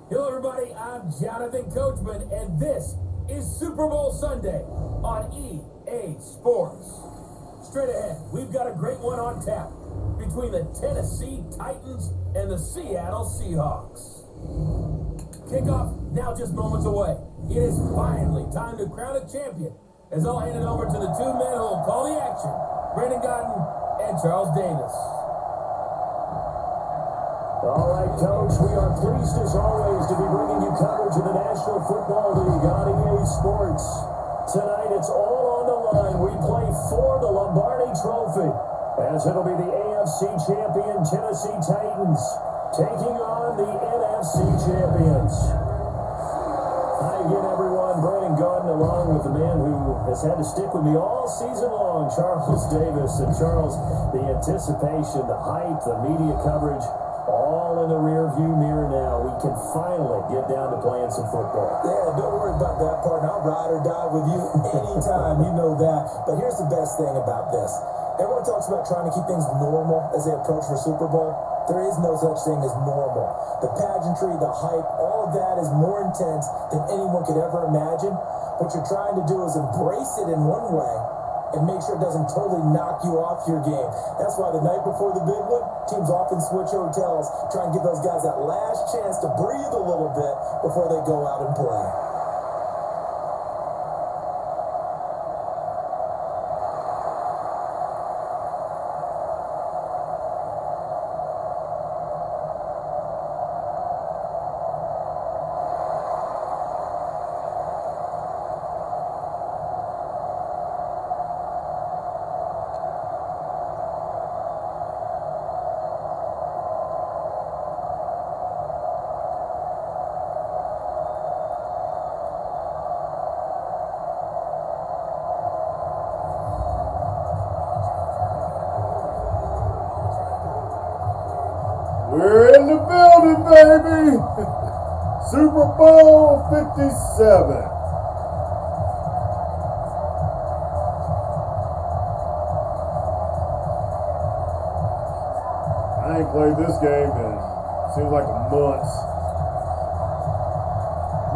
Hello, everybody. I'm Jonathan Coachman, and this is Super Bowl Sunday on EA Sports. Straight ahead, we've got a great one on tap between the Tennessee Titans and the Seattle Seahawks. Kickoff now just moments away. It is finally time to crown a champion, as I'll hand it over to the two men who will call the action, Brandon Godden and Charles Davis. All right, Coach, we are pleased as always to be bringing you coverage of the National Football League on EA Sports. Tonight, it's all on the line. We play for the Lombardi Trophy, as it'll be the AFC champion Tennessee Titans taking on the NFC champions. Hi again, everyone. Brandon Godden, along with the man who has had to stick with me all season long, Charles Davis. And Charles, the anticipation, the hype, the media coverage, all in the rear view mirror now. We can finally get down to playing some football. Yeah, don't worry about that part. I'll ride or die with you anytime. You know that. But here's the best thing about this. Everyone talks about trying to keep things normal as they approach for Super Bowl. There is no such thing as normal. The pageantry, the hype, all of that is more intense than anyone could ever imagine. What you're trying to do is embrace it in one way and make sure it doesn't totally knock you off your game. That's why the night before the big one, teams often switch hotels, try and give those guys that last chance to breathe a little bit before they go out and play. We're in the building, baby! Super Bowl 57. I ain't played this game in seems like a month.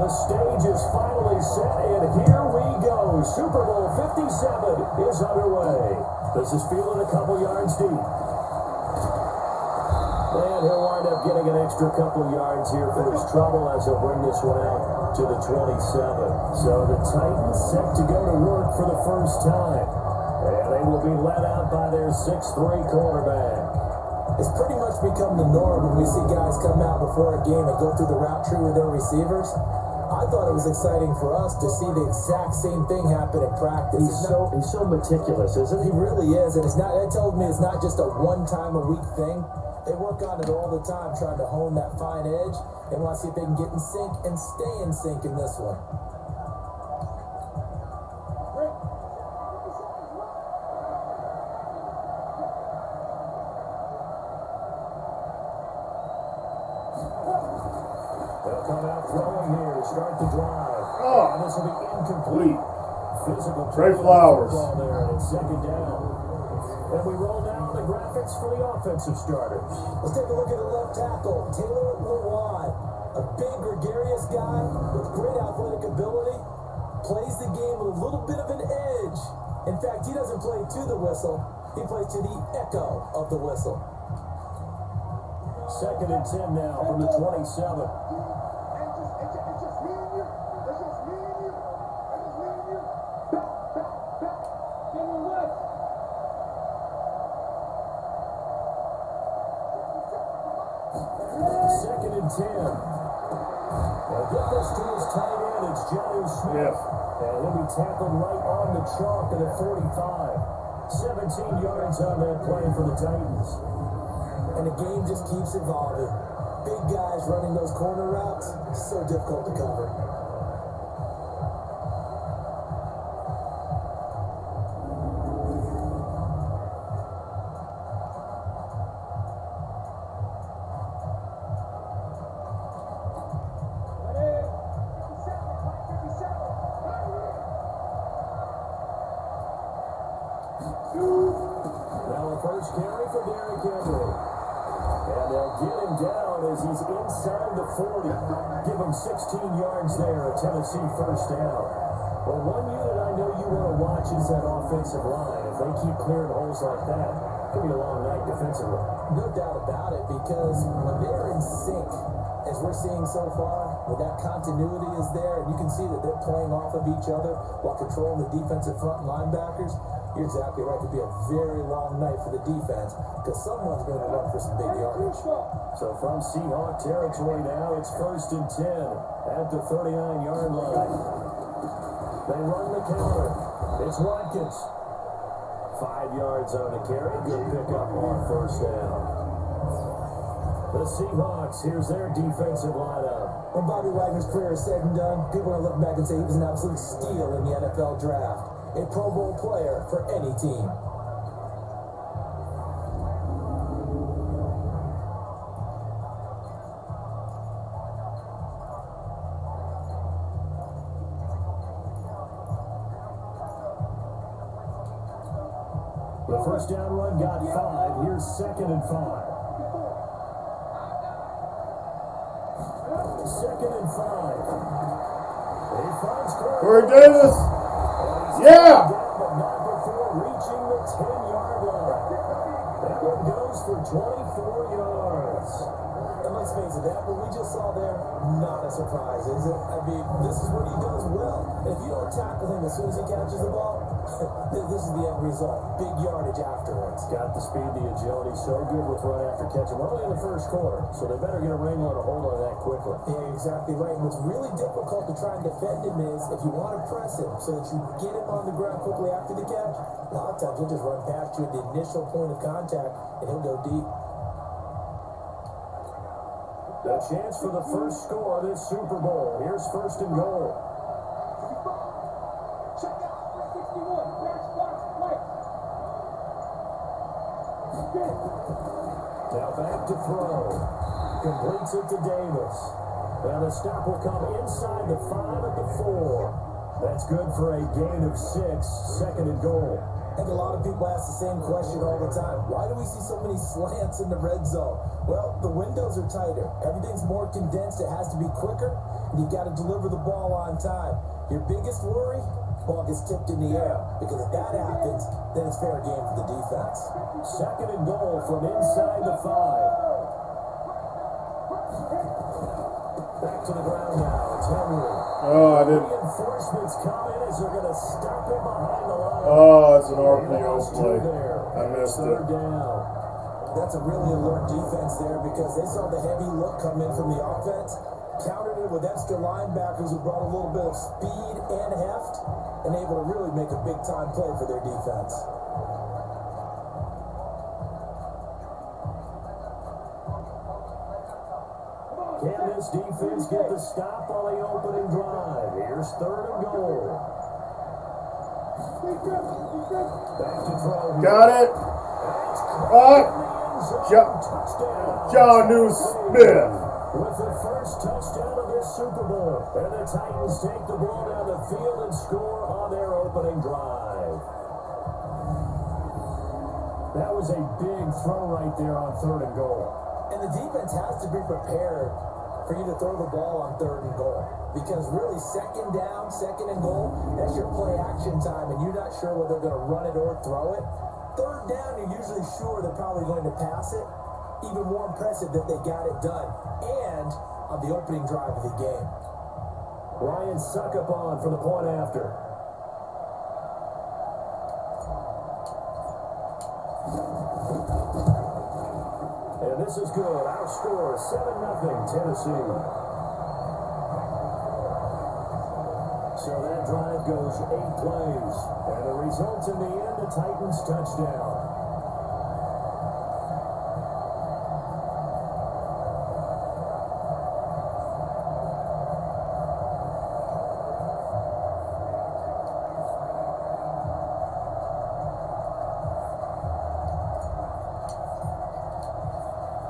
The stage is finally set, and here we go. Super Bowl 57 is underway. This is feeling a couple yards deep. And he'll wind up getting an extra couple yards here for his trouble as he'll bring this one out to the 27. So the Titans set to go to work for the first time. And they will be led out by their 6'3 quarterback. It's pretty much become the norm when we see guys come out before a game and go through the route tree with their receivers. I thought it was exciting for us to see the exact same thing happen in practice. He's so meticulous, isn't he? He really is, and that tells me it's not just a one-time-a-week thing. They work on it all the time, trying to hone that fine edge. They want to see if they can get in sync and stay in sync in this one. They'll come out throwing here to start the drive. Oh, And this will be incomplete. Physical Trey Flowers. There, and it's second down. And we roll down the graphics for the offensive starters. Let's take a look at the left tackle, Taylor Lewan. A big, gregarious guy with great athletic ability. Plays the game with a little bit of an edge. In fact, he doesn't play to the whistle. He plays to the echo of the whistle. Second and 10 now from the 27. Second and 10. They'll get this to his tight end. It's Jonnu Smith. And he'll be tackled right on the chalk at the 45. 17 yards on that play for the Titans. And the game just keeps evolving. Big guys running those corner routes, so difficult to cover. Now a first carry for Derrick Henry. And they'll get him down as he's inside the 40. Give him 16 yards there, a Tennessee first down. Well, one unit I know you want to watch is that offensive line. If they keep clearing holes like that, it could be a long night defensively. No doubt about it, because when they're in sync, as we're seeing so far, when that continuity is there, and you can see that they're playing off of each other while controlling the defensive front and linebackers, you're exactly right. It could be a very long night for the defense because someone's going to run for some big yardage. So from Seahawk territory now, it's 1st and 10 at the 39-yard line. They run the counter. It's Watkins. 5 yards on the carry. Good pickup on first down. The Seahawks, here's their defensive lineup. When Bobby Wagner's career is said and done, people are going to look back and say he was an absolute steal in the NFL draft. A Pro Bowl player for any team. The first down run got 5. Here's 2nd and 5. 2nd and 5. He finds Corey Davis. Yeah. But not before reaching the 10-yard line. That one goes for 24 yards. And let's face it, that what we just saw there, not a surprise, is it? I mean, this is what he does well. If you don't tackle him as soon as he catches the ball, this is the end result. Big yardage afterwards. Got the speed, the agility, so good with run after catch. We're only in the first quarter, so they better get a wrangle and a hold on that quickly. Yeah, exactly right. And what's really difficult to try and defend him is if you want to press him so that you get him on the ground quickly after the catch, a lot of times he'll just run past you at the initial point of contact and he'll go deep. The chance for the first score of this Super Bowl. Here's 1st and goal. Now back to throw. Completes it to Davis. And the stop will come inside the 5 at the 4. That's good for a gain of 6. 2nd and goal. I think a lot of people ask the same question all the time. Why do we see so many slants in the red zone? Well, the windows are tighter. Everything's more condensed. It has to be quicker. And you've got to deliver the ball on time. Your biggest worry? Ball gets tipped in the air. Because if that happens, then it's fair game for the defense. 2nd and goal from inside the 5. Back to the ground now. It's Henry. Oh, I didn't. Reinforcements come in as they're going to stop him behind the line. Oh, it's an RPO play. I missed it. 3rd down. That's a really alert defense there because they saw the heavy look come in from the offense, countered it with extra linebackers who brought a little bit of speed and heft, and able to really make a big-time play for their defense. Can this defense get the stop on the opening drive? Here's 3rd and goal. Back to throw. Got it. John New Smith. With the first touchdown of this Super Bowl. And the Titans take the ball down the field and score on their opening drive. That was a big throw right there on 3rd and goal. And the defense has to be prepared for you to throw the ball on 3rd and goal. Because really, 2nd down, 2nd and goal, that's your play action time, and you're not sure whether they're going to run it or throw it. 3rd down, you're usually sure they're probably going to pass it. Even more impressive that they got it done. And on the opening drive of the game. Ryan Suckup on for the point after. And this is good. Our score, 7-0 Tennessee. So that drive goes 8 plays. And the result in the end, a Titans touchdown.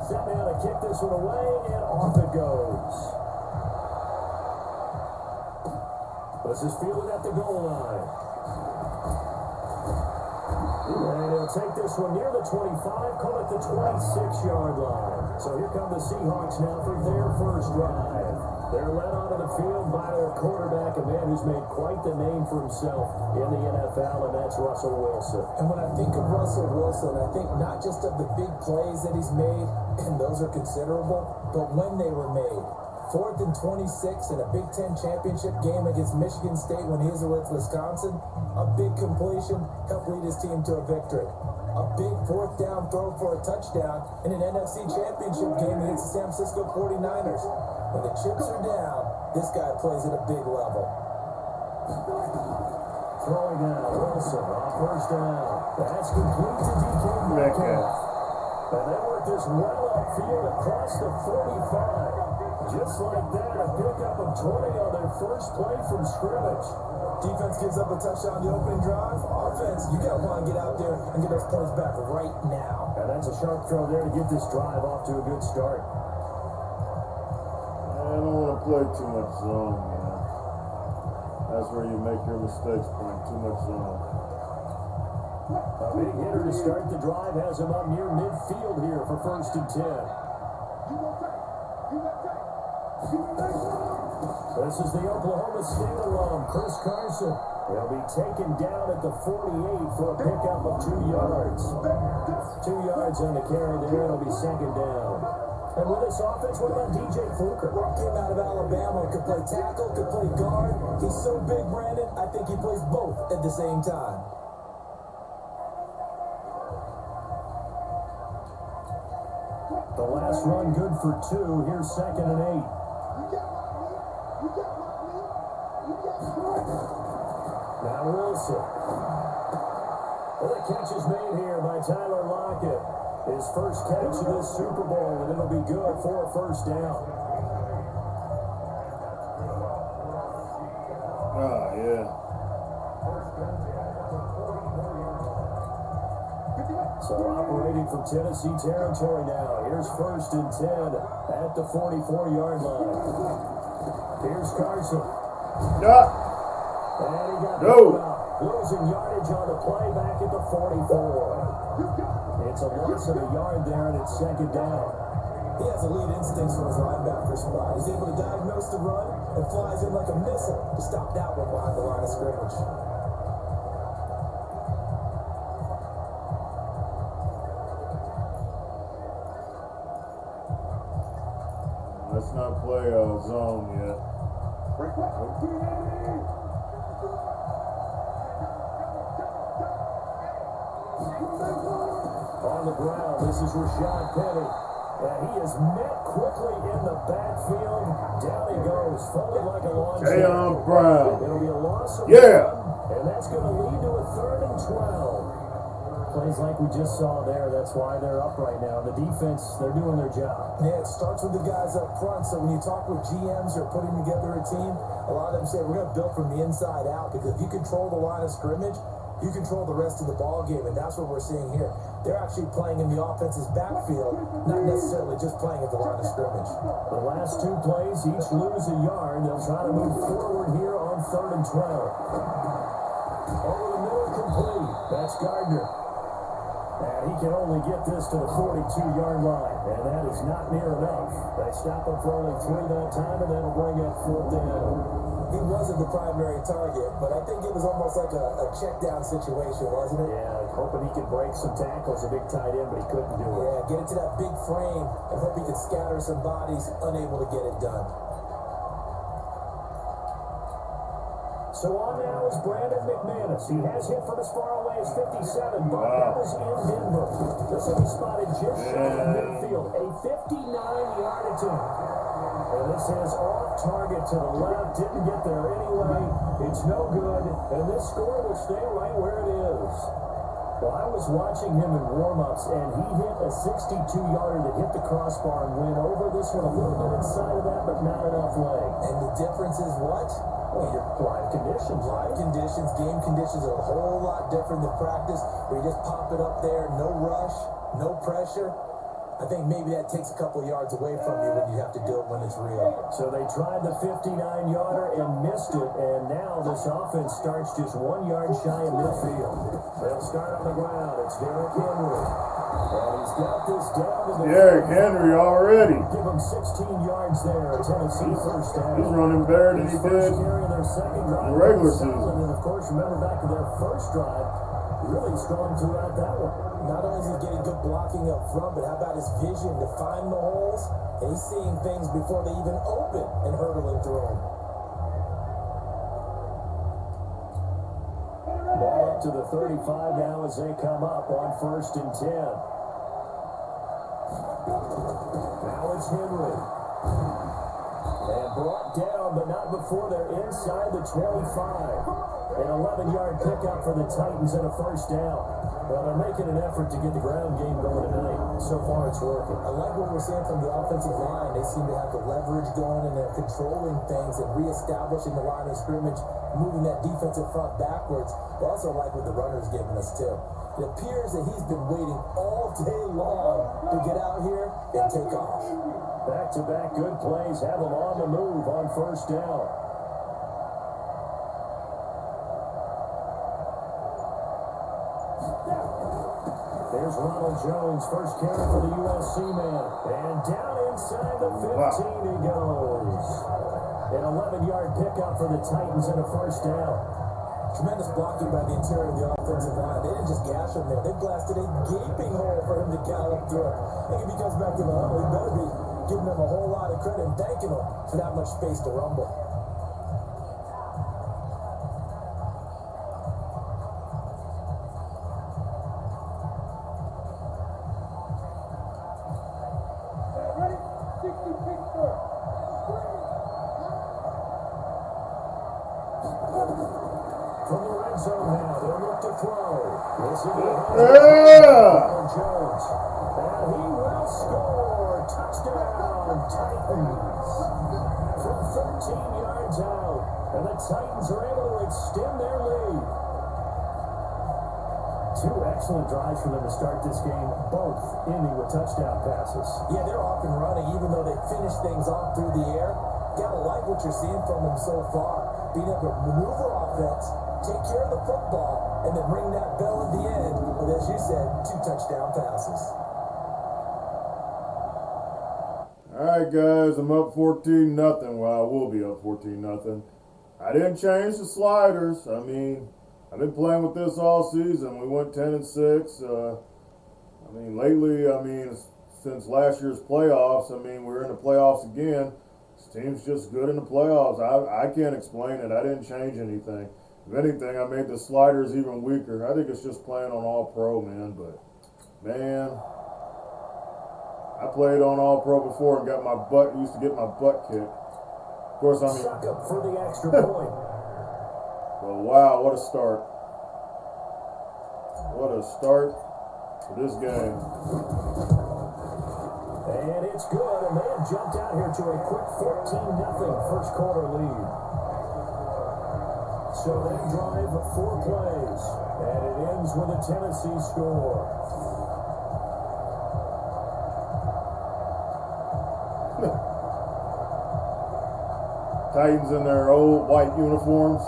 Set now to kick this one away, and off it goes. This is fielded at the goal line. And he'll take this one near the 25, call it the 26-yard line. So here come the Seahawks now for their first drive. They're led onto the field by their quarterback, a man who's made quite the name for himself in the NFL, and that's Russell Wilson. And when I think of Russell Wilson, I think not just of the big plays that he's made, and those are considerable, but when they were made. 4th and 26 in a Big Ten championship game against Michigan State when he was with Wisconsin. A big completion helped lead his team to a victory. A big 4th down throw for a touchdown in an NFC championship game against the San Francisco 49ers. When the chips are down, this guy plays at a big level. Throwing out Wilson on first down. That's complete to DK Metcalf. And they work this well upfield across the 45. Just like that, a pickup of 20 on their first play from scrimmage. Defense gives up a touchdown the opening drive. Offense, you got to want to get out there and get those points back right now. And that's a sharp throw there to get this drive off to a good start. I don't want to play too much zone, man. That's where you make your mistakes, playing too much zone. A big hitter to start the drive has him up near midfield here for 1st and 10. This is the Oklahoma State alum, Chris Carson. He'll be taken down at the 48 for a pickup of 2 yards. 2 yards on the carry there. It'll be 2nd down. And with this offense, what about DJ Fluker? Came out of Alabama, could play tackle, could play guard. He's so big, Brandon, I think he plays both at the same time. The last run good for 2. Here's 2nd and 8. Now Wilson. Well, the catch is made here by Tyler Lockett. His first catch of this Super Bowl, and it'll be good for a 1st down. Yeah. So operating from Tennessee territory now. Here's 1st and 10 at the 44-yard line. Here's Carson. Yeah. And he got losing yardage on the play back at the 44. It's a loss of a yard there, and it's 2nd down. He has elite instincts for his linebacker spot. He's able to diagnose the run and flies in like a missile to stop that one behind the line of scrimmage. Let's not play zone yet. On the ground, this is Rashad Penny. And he is met quickly in the backfield. Down he goes, folded like a lawn chair. Jayon Brown. It'll be a loss of Yeah. 1, and that's going to lead to a 3rd and 12. Plays like we just saw there. That's why they're up right now. The defense, they're doing their job. Yeah, it starts with the guys up front. So when you talk with GMs who are putting together a team, a lot of them say we're going to build from the inside out, because if you control the line of scrimmage, you control the rest of the ball game, and that's what we're seeing here. They're actually playing in the offense's backfield, not necessarily just playing at the line of scrimmage. The last 2 plays, each lose a yard. They'll try to move forward here on 3rd and 12. Over the middle, complete. That's Gardner. And he can only get this to the 42-yard line, and that is not near enough. They stop him for only 3 that time, and that'll bring up 4th down. He wasn't the primary target, but I think it was almost like a check-down situation, wasn't it? Yeah, hoping he could break some tackles, a big tight end, but he couldn't do it. Yeah, get into that big frame and hope he could scatter some bodies, unable to get it done. So on now is Brandon McManus. He has hit from as far away as 57, but that was in Denver. This will be spotted just short of midfield, a 59-yard attempt. And this is off target to the left, didn't get there anyway. It's no good, and this score will stay right where it is. Well, I was watching him in warm-ups, and he hit a 62-yarder that hit the crossbar and went over. This one a little bit inside of that, but not enough leg. And the difference is what? Well, your live conditions. Live conditions, game conditions are a whole lot different than practice, where you just pop it up there, no rush, no pressure. I think maybe that takes a couple yards away from you when you have to do it when it's real. So they tried the 59-yarder and missed it, and now this offense starts just 1 yard shy of midfield. They'll start on the ground. It's Derrick Henry. And he's got this down to the Derrick Henry already. Give him 16 yards there. Tennessee first down. He's running better than he did Carry their second drive the regular season. And of course, remember back to their first drive, really strong throughout that one. Not only is he getting good blocking up front, but how about his vision to find the holes? And he's seeing things before they even open and hurdling through them. Ball up to the 35 now as they come up on 1st and 10. Now it's Henry. And brought down, but not before they're inside the 25. An 11-yard pickup for the Titans and a first down. Well, they're making an effort to get the ground game going tonight. So far, it's working. I like what we're seeing from the offensive line. They seem to have the leverage going, and they're controlling things and reestablishing the line of scrimmage, moving that defensive front backwards. I also like what the runner's giving us, too. It appears that he's been waiting all day long to get out here and take off. Back-to-back good plays have them on the move on first down. There's Ronald Jones, first carry for the USC man. And down inside the 15 he goes. An 11-yard pickup for the Titans and a first down. Tremendous blocking by the interior of the offensive line. They didn't just gash him there. They blasted a gaping hole for him to gallop through. I think if he comes back to the huddle, he better be giving them a whole lot of credit and thanking them for that much space to rumble. From the red zone now, they'll look to throw. This is Jones. And he will score. Touchdown, Titans. From 13 yards out. And the Titans are able to extend their lead. Two excellent drives for them to start this game, both ending with touchdown passes. Yeah, they're off and running, even though they finish things off through the air. Gotta like what you're seeing from them so far. Being able to maneuver offense, take care of the football, and then ring that bell at the end with, as you said, 2 touchdown passes. All right, guys, I'm up 14-0. Well, I will be up 14-0. I didn't change the sliders. I mean, I've been playing with this all season. We went 10-6. Lately, since last year's playoffs, we're in the playoffs again. This team's just good in the playoffs. I can't explain it. I didn't change anything. If anything, I made the sliders even weaker. I think it's just playing on All-Pro, man. But, man, I played on All-Pro before and used to get my butt kicked. Of course, Suck up for the extra point. Well, wow, what a start. What a start to this game. And it's good, and they have jumped out here to a quick 14-0 first quarter lead. So they drive 4 plays, and it ends with a Tennessee score. Titans in their old white uniforms.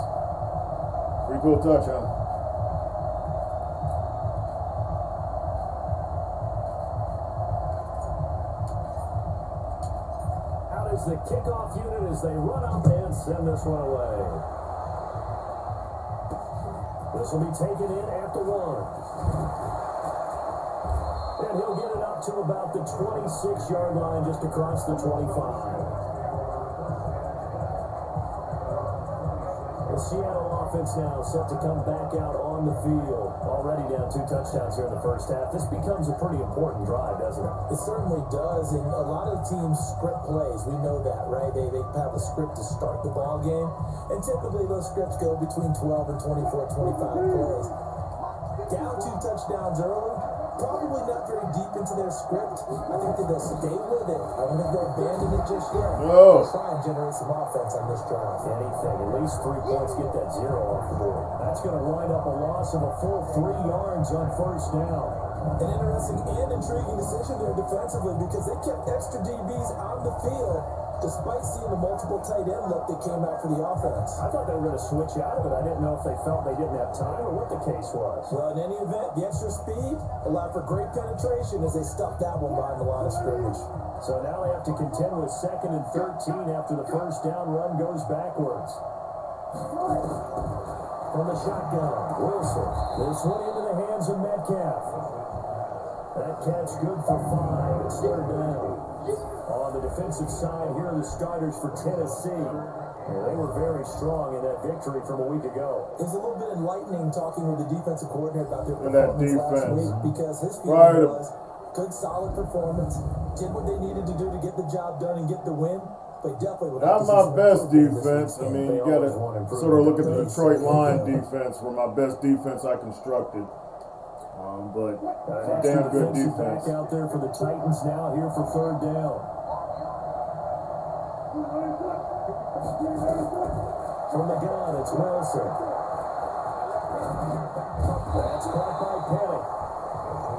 Pretty cool touch, huh? Out is the kickoff unit as they run up and send this one away. This will be taken in after 1. And he'll get it up to about the 26-yard line, just across the 25. The Seattle offense now set to come back out on the field. Already down 2 touchdowns here in the first half. This becomes a pretty important drive, doesn't it? It certainly does, and a lot of teams script plays. We know that, right? They have a script to start the ball game, and typically those scripts go between 12 and 24, 25 plays. Down 2 touchdowns early, probably not very deep into their script. I think that they'll stay with it. I don't think they'll abandon it just yet. No. They'll try and generate some offense on this drive. Anything, at least 3 points, get that 0 off the board. That's going to wind up a loss of a full 3 yards on first down. An interesting and intriguing decision there defensively because they kept extra DBs on the field despite seeing the multiple tight end look that came out for the offense. I thought they were going to switch out of it. I didn't know if they felt they didn't have time or what the case was. Well, in any event, the extra speed allowed for great penetration as they stuffed that one behind the line of scrimmage. So now they have to contend with 2nd and 13 after the first down run goes backwards. From the shotgun, Wilson. This one into the hands of Metcalf. That catch good for 5. It's 3rd down. On the defensive side, here are the starters for Tennessee. They were very strong in that victory from a week ago. It was a little bit enlightening talking with the defensive coordinator about their And that performance last defense. week because his feeling was good, solid performance, did what they needed to do to get the job done and get the win. But definitely Not my best defense. I mean, you got to sort of look at the Detroit Lions defense for my best defense I constructed. But it's a damn good defense. Back out there for the Titans now, here for 3rd down. From the gun, it's Wilson. That's caught by Penny.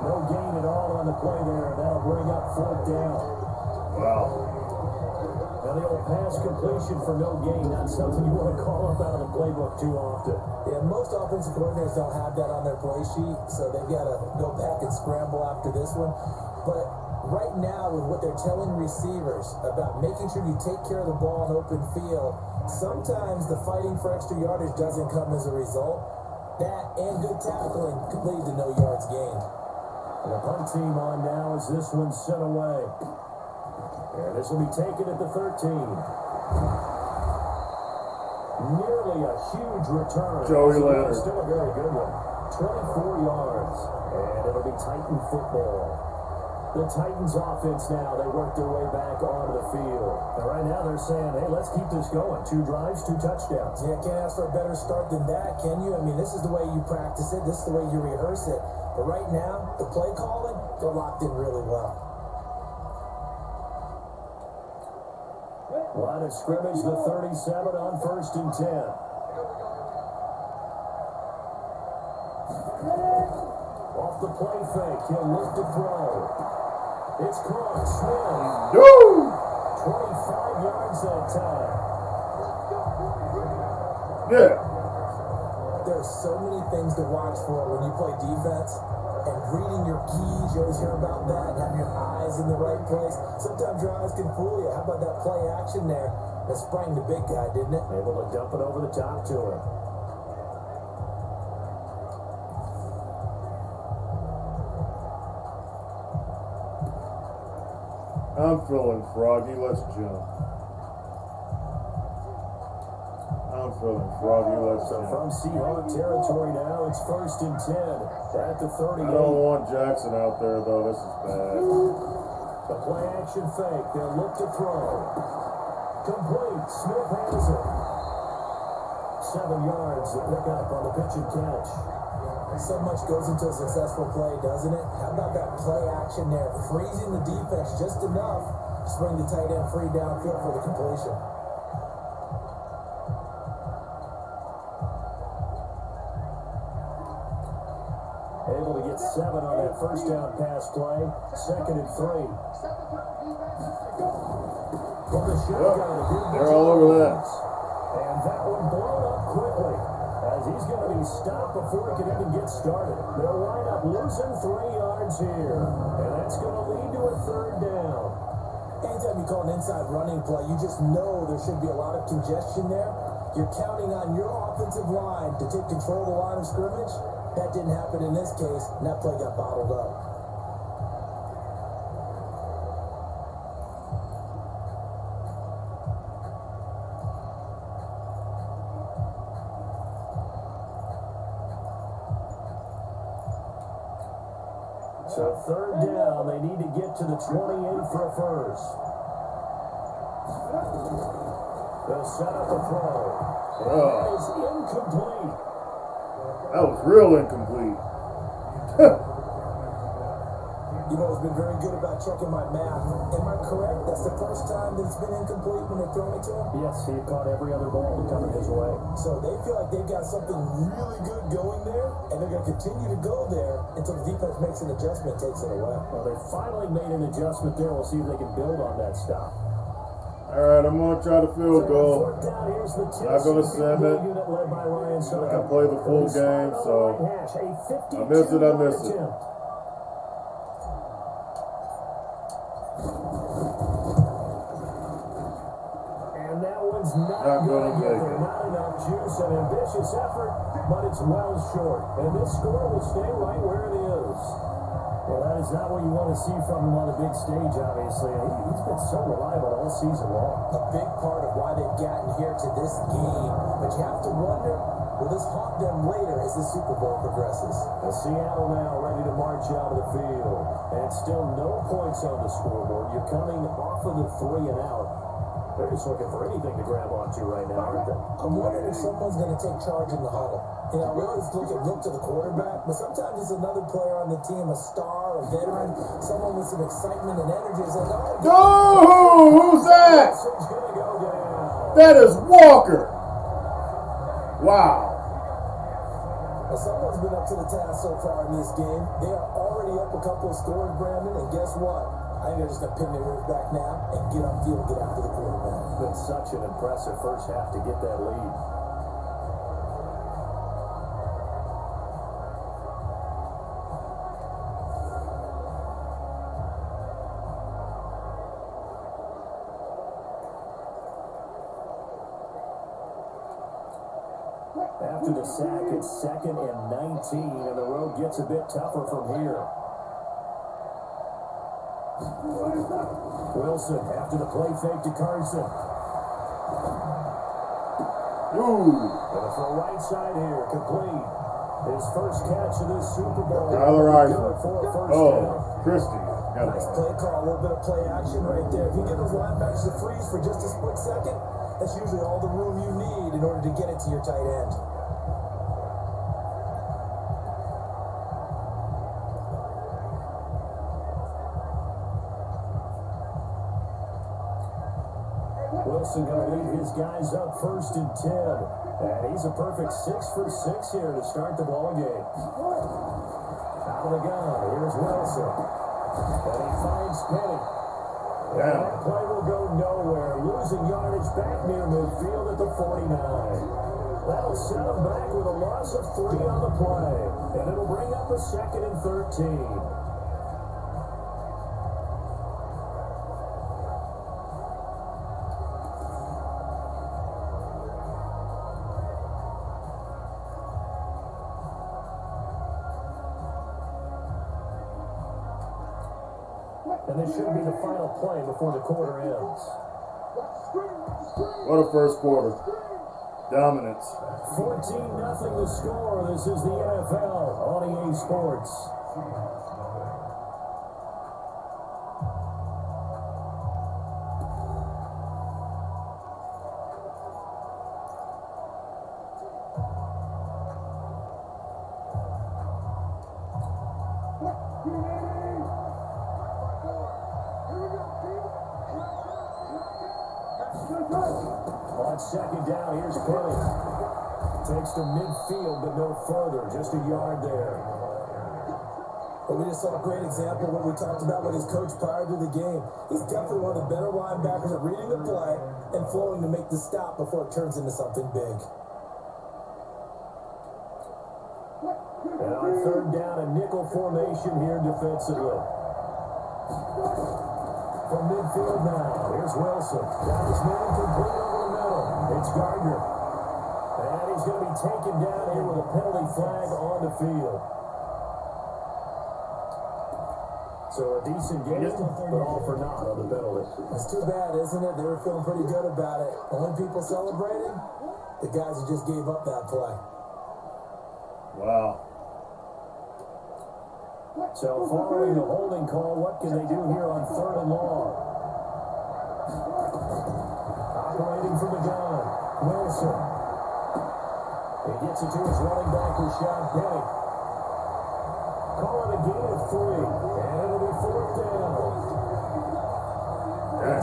No gain at all on the play there. That'll bring up 4th down. Wow. Now the old pass completion for no gain, not something you want to call up out of the playbook too often. Yeah, most offensive coordinators don't have that on their play sheet, so they've got to go back and scramble after this one. But right now, with what they're telling receivers about making sure you take care of the ball in open field, sometimes the fighting for extra yardage doesn't come as a result. That and good tackling could lead to no yards gained. And the punt team on now as this one's sent away. And this will be taken at the 13. Nearly a huge return. Joey Leonard. Still a very good one. 24 yards. And it'll be Titan football. The Titans offense now, they work their way back onto the field. And right now they're saying, hey, let's keep this going. 2 drives, 2 touchdowns. Yeah, can't ask for a better start than that, can you? I mean, this is the way you practice it. This is the way you rehearse it. But right now, the play calling, they're locked in really well. Line of scrimmage, the 37 on 1st and 10. Off the play fake, he'll look to throw. It's caught, Smith. Woo! 25 yards that time. Yeah. There's so many things to watch for when you play defense. And reading your keys, you always hear about that, and having your eyes in the right place. Sometimes your eyes can fool you. How about that play action there that sprang the big guy, didn't it? Able to dump it over the top to him. I'm feeling froggy. Let's jump. I'm feeling froggy. Let's So jump. from Seahawk territory now, it's 1st and 10. At the 38. I don't want Jackson out there, though. This is bad. The play action fake. They'll look to throw. Complete. Smith has it. 7 yards to pick up on the pitch and catch. So much goes into a successful play, doesn't it? How about that play action there? Freezing the defense just enough to bring the tight end free downfield for the completion. Able to get 7 on that first down pass play. 2nd and 3. From the shotgun, They're all over that. and that one blown up quickly as he's going to be stopped before he can even get started. They'll wind up losing 3 yards here, and that's going to lead to a 3rd down. Anytime you call an inside running play, you just know there should be a lot of congestion there. You're counting on your offensive line to take control of the line of scrimmage. That didn't happen in this case, and that play got bottled up. So 3rd down, they need to get to the 28 for a first. They'll set up a throw. That is incomplete. That was real incomplete. You've always been very good about checking my math. Am I correct? That's the first time that it's been incomplete when they're throwing it to him? Yes, he had caught every other ball coming his way. So they feel like they've got something really good going there, and they're going to continue to go there until the defense makes an adjustment, takes it away. Well, they finally made an adjustment there. We'll see if they can build on that stop. All right, I'm going to try the field goal. Not going to sim it. I play the full game, so I miss it, I miss it. And that one's not going to get make there. it. Not enough juice, an ambitious effort, but it's well short. And this score will stay right where it is. Well, that is not what you want to see from him on the big stage, obviously. He's been so reliable all season long. A big part of why they've gotten here to this game. But you have to wonder, will this haunt them later as the Super Bowl progresses? And Seattle now ready to march out of the field. And still no points on the scoreboard. You're coming off of the 3 and out. They're just looking for anything to grab onto right now, aren't they? I'm wondering if someone's going to take charge in the huddle. You know, we always look to the quarterback, but sometimes it's another player on the team, a star, a veteran, someone with some excitement and energy. It's like, Who's that? That is Walker. Wow. Well, someone's been up to the task so far in this game. They are already up a couple of scores, Brandon, and guess what? I think they're just going to pin their ears back now and get on field and get after the quarterback. It's been such an impressive first half to get that lead. After the sack, it's 2nd and 19, and the road gets a bit tougher from here. Wilson after the play fake to Carson. Gonna throw right side here, complete. His first catch of this Super Bowl. Tyler Good for a first down. Christie. Nice play call, a little bit of play action right there. If you give those linebackers a freeze for just a split second, that's usually all the room you need in order to get it to your tight end. Wilson going to lead his guys up 1st and 10. And he's a perfect 6 for 6 here to start the ball game. Out of the gun, here's Wilson. And he finds Penny. And that play will go nowhere. Losing yardage back near midfield at the 49. That'll set him back with a loss of 3 on the play. And it'll bring up a 2nd and 13. And this should be the final play before the quarter ends. What a first quarter. Dominance. 14-0 the score. This is the NFL on EA Sports. On 2nd down, here's Penny. Takes to midfield, but no further. Just a yard there. But we just saw a great example of what we talked about with his coach prior to the game. He's definitely one of the better linebackers at reading the play and flowing to make the stop before it turns into something big. And on 3rd down, a nickel formation here defensively. From midfield now, here's Wilson. Got his man complete over the middle. It's Gardner. And he's going to be taken down here with a penalty flag on the field. So a decent game, but all for naught on the penalty. It's too bad, isn't it? They were feeling pretty good about it. Only people celebrating, the guys who just gave up that play. Wow. So following the holding call, what can they do here on 3rd and long? Operating from the gun, Wilson. He gets it to his running back, Rashad Penny. Call it a gain of 3, and it'll be 4th down.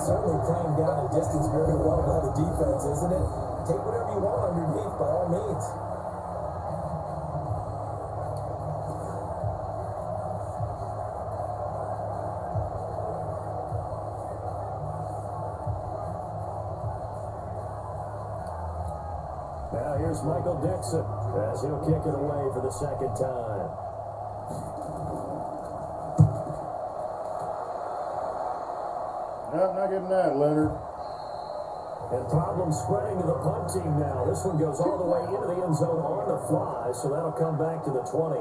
certainly playing down a distance very well by the defense, isn't it? Take whatever you want underneath, by all means. Now here's Michael Dixon as he'll kick it away for the second time. Nope, not getting that, Leonard. And problems spreading to the punt team now. This one goes all the way into the end zone on the fly, so that'll come back to the 20.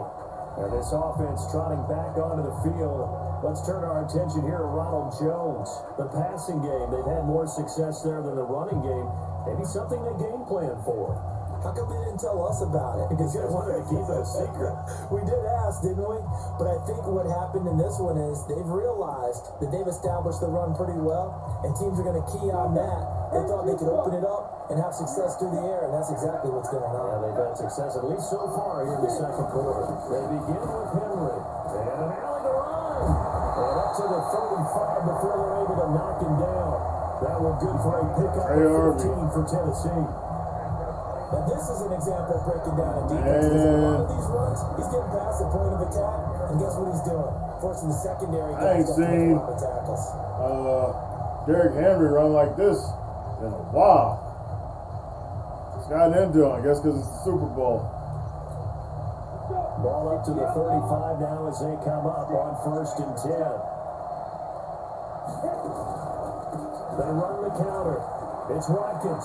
And this offense trotting back onto the field. Let's turn our attention here to Ronald Jones. The passing game, they've had more success there than the running game. Maybe something they game plan for. How come they didn't tell us about it? Because they wanted to keep it a secret. We did ask, didn't we? But I think what happened in this one is they've realized that they've established the run pretty well, and teams are going to key on that. They thought they could open it up and have success through the air, and that's exactly what's going on. Yeah, they've had success at least so far here in the second quarter. They begin with Henry. And an alley to run. And up to the 35 before they're able to knock him down. That was good for a pickup of 15 for Tennessee. Now this is an example of breaking down a defense. Because a lot of these runs, he's getting past the point of attack, and guess what he's doing? Forcing the secondary I ain't guys to make a seen lot of tackles. Derrick Henry run like this in a while. It's got into him, I guess, because it's the Super Bowl. Ball up to the 35 now as they come up on 1st and 10. They run the counter. It's Watkins.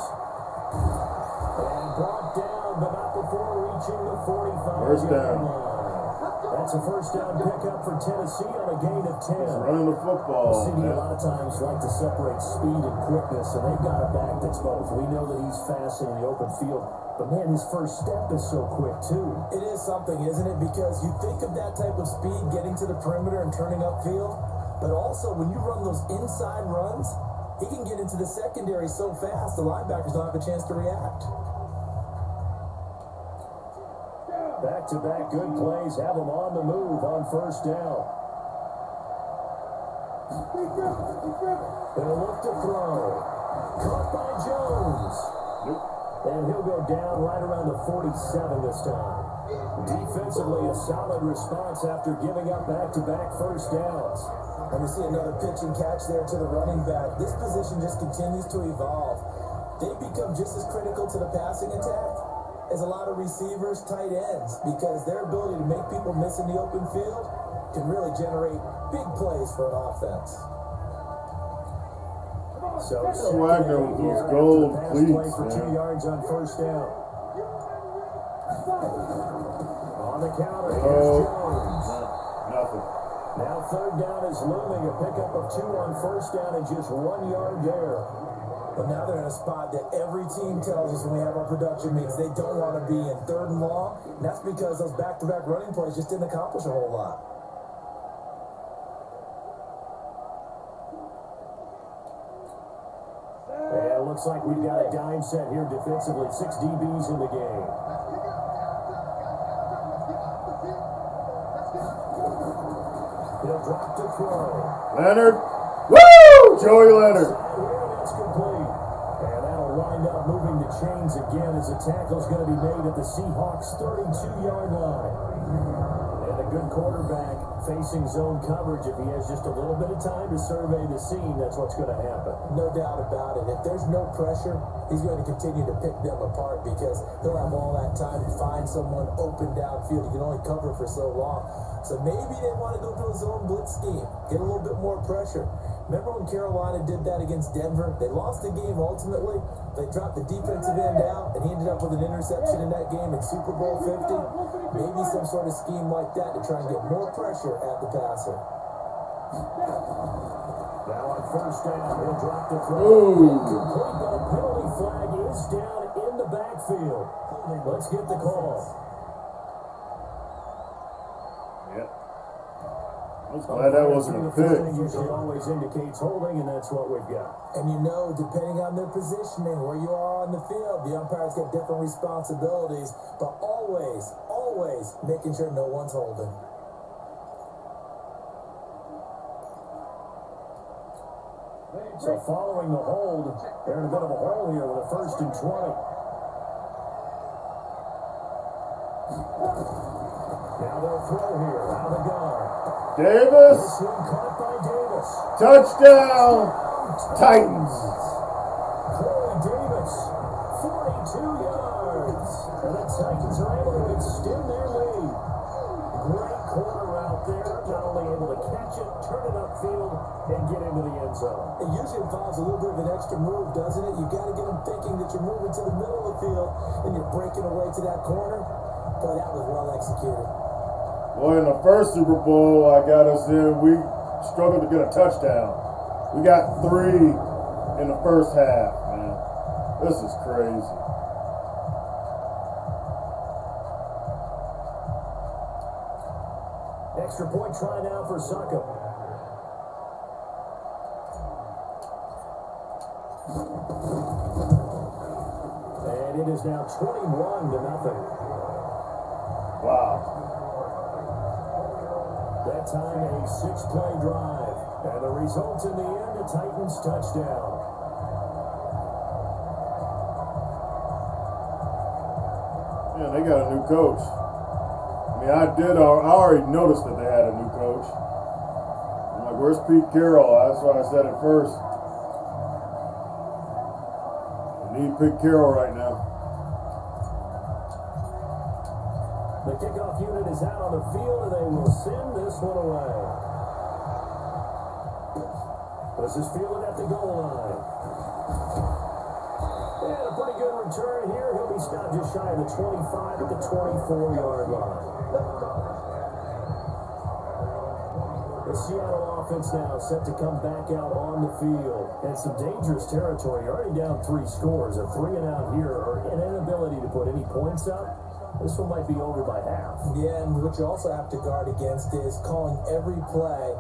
And brought down, but not before reaching the 45. First down. That's a first down pickup for Tennessee on a gain of 10. He's running the football. CD a lot of times like to separate speed and quickness, and they've got a back that's both. We know that he's fast in the open field, but man, his first step is so quick too. It is something, isn't it? Because you think of that type of speed getting to the perimeter and turning upfield, but also when you run those inside runs, he can get into the secondary so fast the linebackers don't have a chance to react. Back-to-back good plays have them on the move on 1st down. They'll look to throw. Caught by Jones. And he'll go down right around the 47 this time. Defensively, a solid response after giving up back-to-back first downs. And we see another pitch and catch there to the running back. This position just continues to evolve. They become just as critical to the passing attack as a lot of receivers, tight ends, because their ability to make people miss in the open field can really generate big plays for an offense. So Swagger with those gold cleats, for 2 man. yards on 1st down. On the counter, here's Oh, Jones. nothing. Now 3rd down is looming, a pickup of 2 on 1st down and just 1 yard there. But now they're in a spot that every team tells us when we have our production meetings they don't want to be in 3rd and long. And that's because those back-to-back running plays just didn't accomplish a whole lot. And it looks like we've got a dime set here defensively. 6 DBs in the game. He'll drop to throw. Leonard. Woo! Joey Leonard. That's complete. And that'll wind up moving the chains again as the tackle's going to be made at the Seahawks' 32-yard line. And a good quarterback facing zone coverage. If he has just a little bit of time to survey the scene, that's what's going to happen. No doubt about it. If there's no pressure, he's going to continue to pick them apart because he'll have all that time to find someone open downfield. He can only cover for so long. So maybe they want to go to a zone blitz scheme, get a little bit more pressure. Remember when Carolina did that against Denver? They lost the game ultimately. They dropped the defensive end out, and he ended up with an interception in that game in Super Bowl 50. Maybe some sort of scheme like that to try and get more pressure at the passer. Now on 1st down, he'll drop the throw. Ooh. Complete, but a penalty flag is down in the backfield. Let's get the call. Yep. I was glad that wasn't a pick. Usually always indicates holding, and that's what we've got. And you know, depending on their positioning, where you are on the field, the umpires get different responsibilities, but always making sure no one's holding. So following the hold, they're in a bit of a hole here with a 1st and 20. Now they'll throw here out of the gun. Davis. This one caught by Davis. Touchdown. Titans. Corey Davis, 42 yards. And the Titans are able to extend their lead. Great corner out there. Not only able to catch it, turn it upfield, and get into the end zone. It usually involves a little bit of an extra move, doesn't it? You got to get them thinking that you're moving to the middle of the field and you're breaking away to that corner. But that was well executed. Well, in the first Super Bowl I got us in, we struggled to get a touchdown. We got 3 in the first half, man. This is crazy. Extra point try now for Saka. And it is now 21-0. Wow. That time a 6-play drive. And the result in the end, a Titans touchdown. Yeah, they got a new coach. I already noticed that they had a new coach. I'm like, where's Pete Carroll? That's why I said it first. We need Pete Carroll right now. The kickoff unit is out on the field, and they will send this one away. This is fielded at the goal line. And a pretty good return here. He'll be stopped just shy of the 25 at the 24-yard line. The Seattle offense now set to come back out on the field. And some dangerous territory. You're already down 3 scores. A 3 and out here, or an inability to put any points up. This one might be over by half. Yeah, and what you also have to guard against is calling every play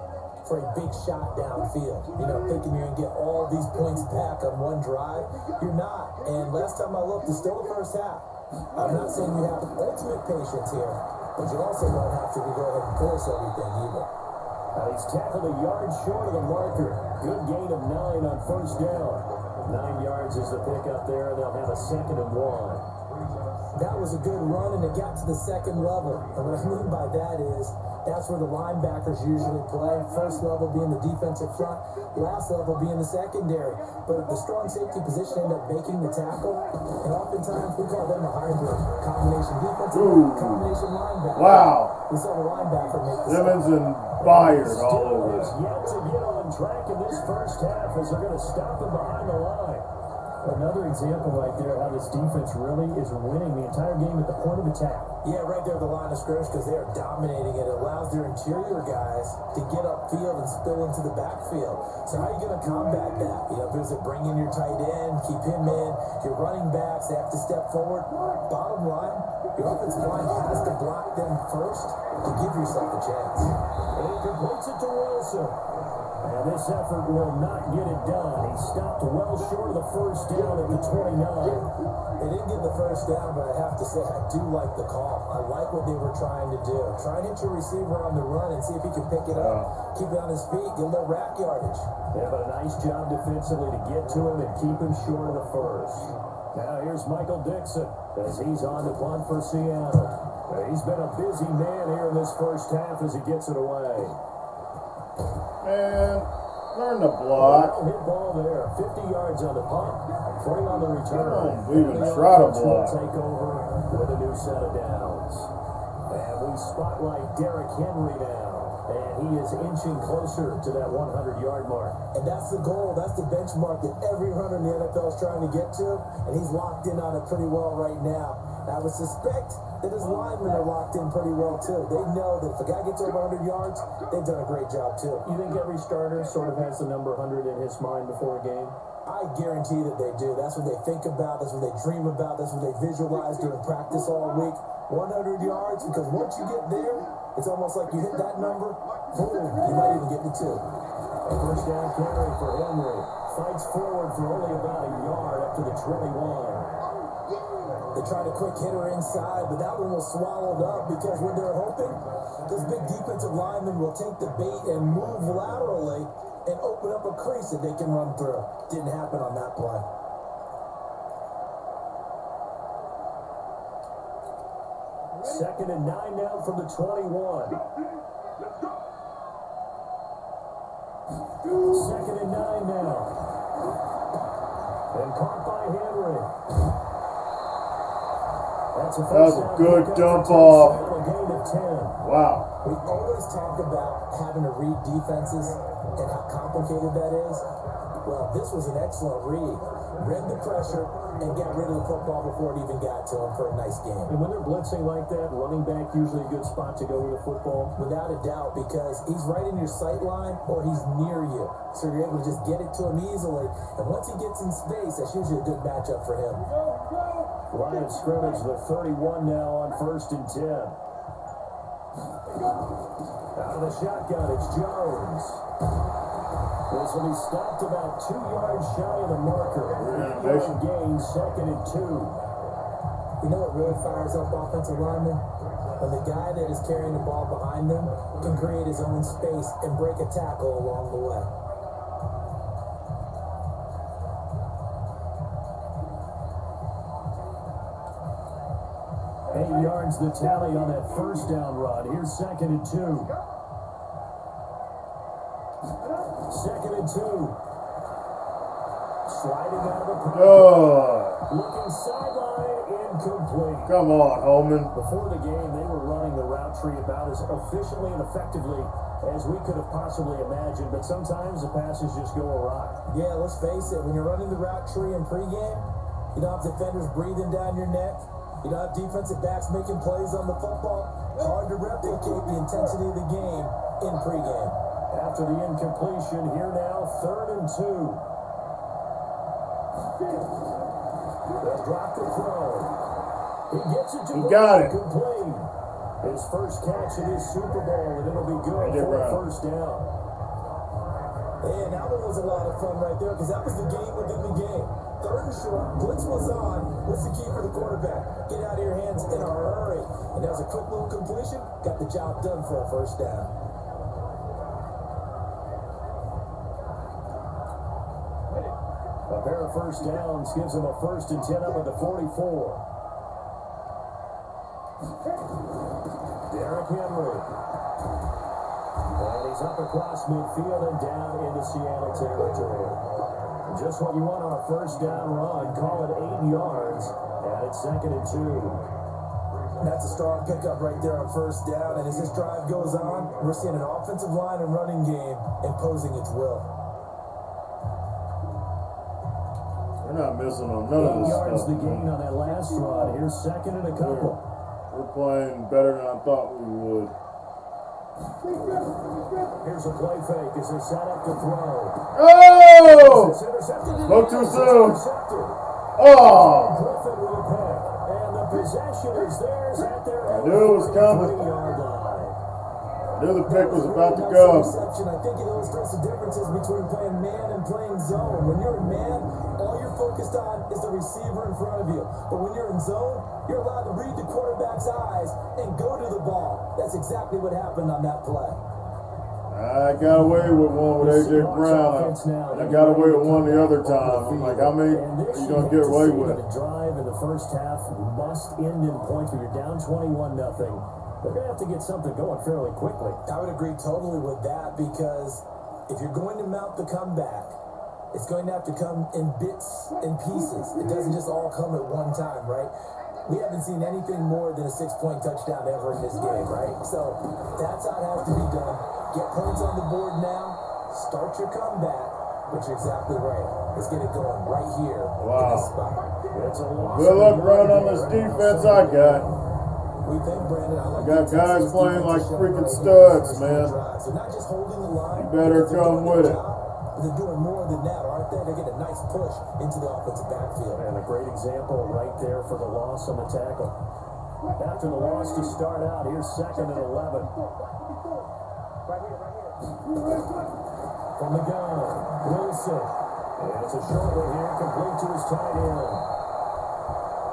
for a big shot downfield. You know, thinking you're going to get all these points back on one drive. You're not. And last time I looked, it's still the first half. I'm not saying you have ultimate patience here, but you also don't have to go ahead and force everything either. He's tackled a yard short of the marker. Good gain of 9 on 1st down. 9 yards is the pickup there, and they'll have a 2nd and 1. That was a good run, and it got to the 2nd level. And what I mean by that is that's where the linebackers usually play. First level being the defensive front, last level being the secondary. But the strong safety position ended up making the tackle, and oftentimes we call them a hybrid combination defensive, combination linebacker. Wow. We saw the linebacker make the Simmons and Byard all over Is it. yet to get on track in this first half as they're going to stop him behind the line. Another example right there how this defense really is winning the entire game at the point of attack. Yeah, right there at the line of scrimmage because they are dominating it. It allows their interior guys to get upfield and spill into the backfield. So how are you going to combat that? You know, there's a bring in your tight end, keep him in. Your running backs, they have to step forward. Bottom line, your offensive line has to block them first to give yourself a chance. And he completes it to Wilson. And this effort will not get it done. He stopped well short of the 1st down at the 29. They didn't get the 1st down, but I have to say I do like the call. I like what they were trying to do. Try and hit your receiver on the run and see if he can pick it up, keep it on his feet, get a little rack yardage. Yeah, but a nice job defensively to get to him and keep him short of the 1st. Now here's Michael Dixon as he's on the punt for Seattle. He's been a busy man here in this first half as he gets it away. Man, learn to block. Hit ball there. 50 yards on the punt. 3 on the return. We even try to block. Take over with a new set of downs. And we spotlight Derrick Henry now. And he is inching closer to that 100-yard mark. And that's the goal. That's the benchmark that every runner in the NFL is trying to get to. And he's locked in on it pretty well right now. And I would suspect that his linemen are locked in pretty well, too. They know that if a guy gets over 100 yards, they've done a great job, too. You think every starter sort of has the number 100 in his mind before a game? I guarantee that they do. That's what they think about. That's what they dream about. That's what they visualize during practice all week. 100 yards, because once you get there, it's almost like you hit that number, boom, you might even get to 2. A 1st down carry for Henry. Fights forward for only about a yard up to the 21. They tried a quick hitter inside, but that one was swallowed up because when they're hoping, this big defensive lineman will take the bait and move laterally. and open up a crease that they can run through. Didn't happen on that play. Second and 9 now from the 21. Second and 9 now. And caught by Henry. That's a That was a first good down dump for off. Seattle, a gain of 10. Wow. We always talk about having to read defenses and how complicated that is. Well, this was an excellent read. Read the pressure and get rid of the football before it even got to him for a nice game. And when they're blitzing like that, running back usually a good spot to go with the football. Without a doubt, because he's right in your sight line or he's near you. So you're able to just get it to him easily. And once he gets in space, that's usually a good matchup for him. Line of scrimmage, the 31 now on 1st and 10. Out of the shotgun, it's Jones. This will be stopped about 2 yards shy of the marker. 8-yard gain, 2nd and 2. You know what really fires up offensive linemen? When the guy that is carrying the ball behind them can create his own space and break a tackle along the way. Eight yards the tally on that first down run. Here's 2nd and 2. 2nd and 2. Sliding out of the pocket. Looking sideline, incomplete. Come on, Holman. Before the game, they were running the route tree about as efficiently and effectively as we could have possibly imagined, but sometimes the passes just go awry. Yeah, let's face it, when you're running the route tree in pregame, you don't have defenders breathing down your neck. You don't have defensive backs making plays on the football. Hard to replicate the intensity of the game in pregame. After the incompletion, here now, 3rd and 2. They'll drop the throw. He gets it to He got it. Complete. His first catch in his Super Bowl, and it'll be good for a first down. And that one was a lot of fun right there because that was the game within the game. 3rd and short, blitz was on. What's the key for the quarterback? Get out of your hands in a hurry. And that was a quick little completion. Got the job done for a first down. A pair of first downs gives him a 1st and 10 up at the 44. Derrick Henry. And he's up across midfield and down into Seattle territory. Just what you want on a first down run. Call it 8 yards. And it's 2nd and 2. That's a strong pickup right there on first down. And as this drive goes on, we're seeing an offensive line and running game imposing its will. We're not missing on none of 8 this yards stuff. the gain on that last run. Here's 2nd and a couple. We're playing better than I thought we would. Here's a play fake as they set up to throw. Oh! It's intercepted. Spoke too soon. Intercepted. Oh! Griffin with a pick. And the possession is theirs at their I knew it was coming. 3-yard line. I knew the pick was about to go. Reception. I think it illustrates the differences between playing man and playing zone. When you're in man, all you're focused on is the receiver in front of you. But when you're in zone, you're allowed to read the quarterback's eyes and go to the ball. That's exactly what happened on that play. I got away with one with A.J. Brown, and I got away with one the other time. I'm like, how many are you going to get away with? The drive in the first half must end in points when you're down 21-0. They're going to have to get something going fairly quickly. I would agree totally with that because if you're going to mount the comeback, it's going to have to come in bits and pieces. It doesn't just all come at one time, right? We haven't seen anything more than a 6-point touchdown ever in this game, right? So that's how it has to be done. Get points on the board now. Start your comeback. But you're exactly right. Let's get it going right here in this spot. It's a loss. Good luck running on this defense I got. We think, Brandon, I like Got guys playing like freaking studs, man. So not just holding the line. You better come with it. But they're doing more than that, aren't they? They're getting a nice push into the offensive backfield. And a great example right there for the loss on the tackle. After the loss to start out, here's 2nd and 11. From the gun, Wilson. And it's a short one here, complete to his tight end.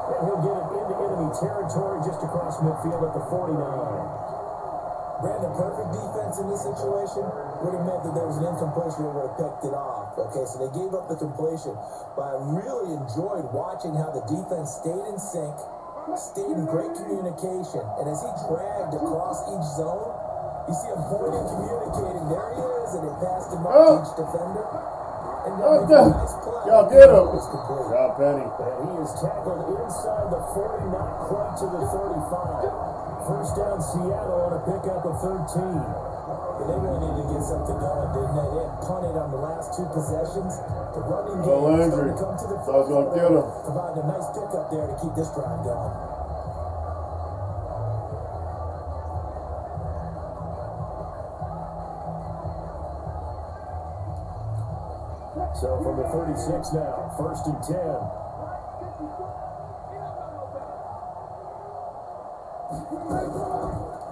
And he'll get it into enemy territory just across midfield at the 49. Brandon, perfect defense in this situation would have meant that there was an incompletion that would have picked it off. Okay, so they gave up the completion. But I really enjoyed watching how the defense stayed in sync, stayed in great communication. And as he dragged across each zone, you see him pointing, communicating. There he is, and it passed him up to each defender. And then nice play. Y'all get him. Complete. Got Penny. And he is tackled inside the 40, not quite to the 35. First down, Seattle on a pickup of 13. Yeah, they really needed to get something going, didn't they? They had punted on the last two possessions. The running game Landry. started to come to the I was going to get him. providing a nice pickup there to keep this drive going. So from the 36 now, first and 10.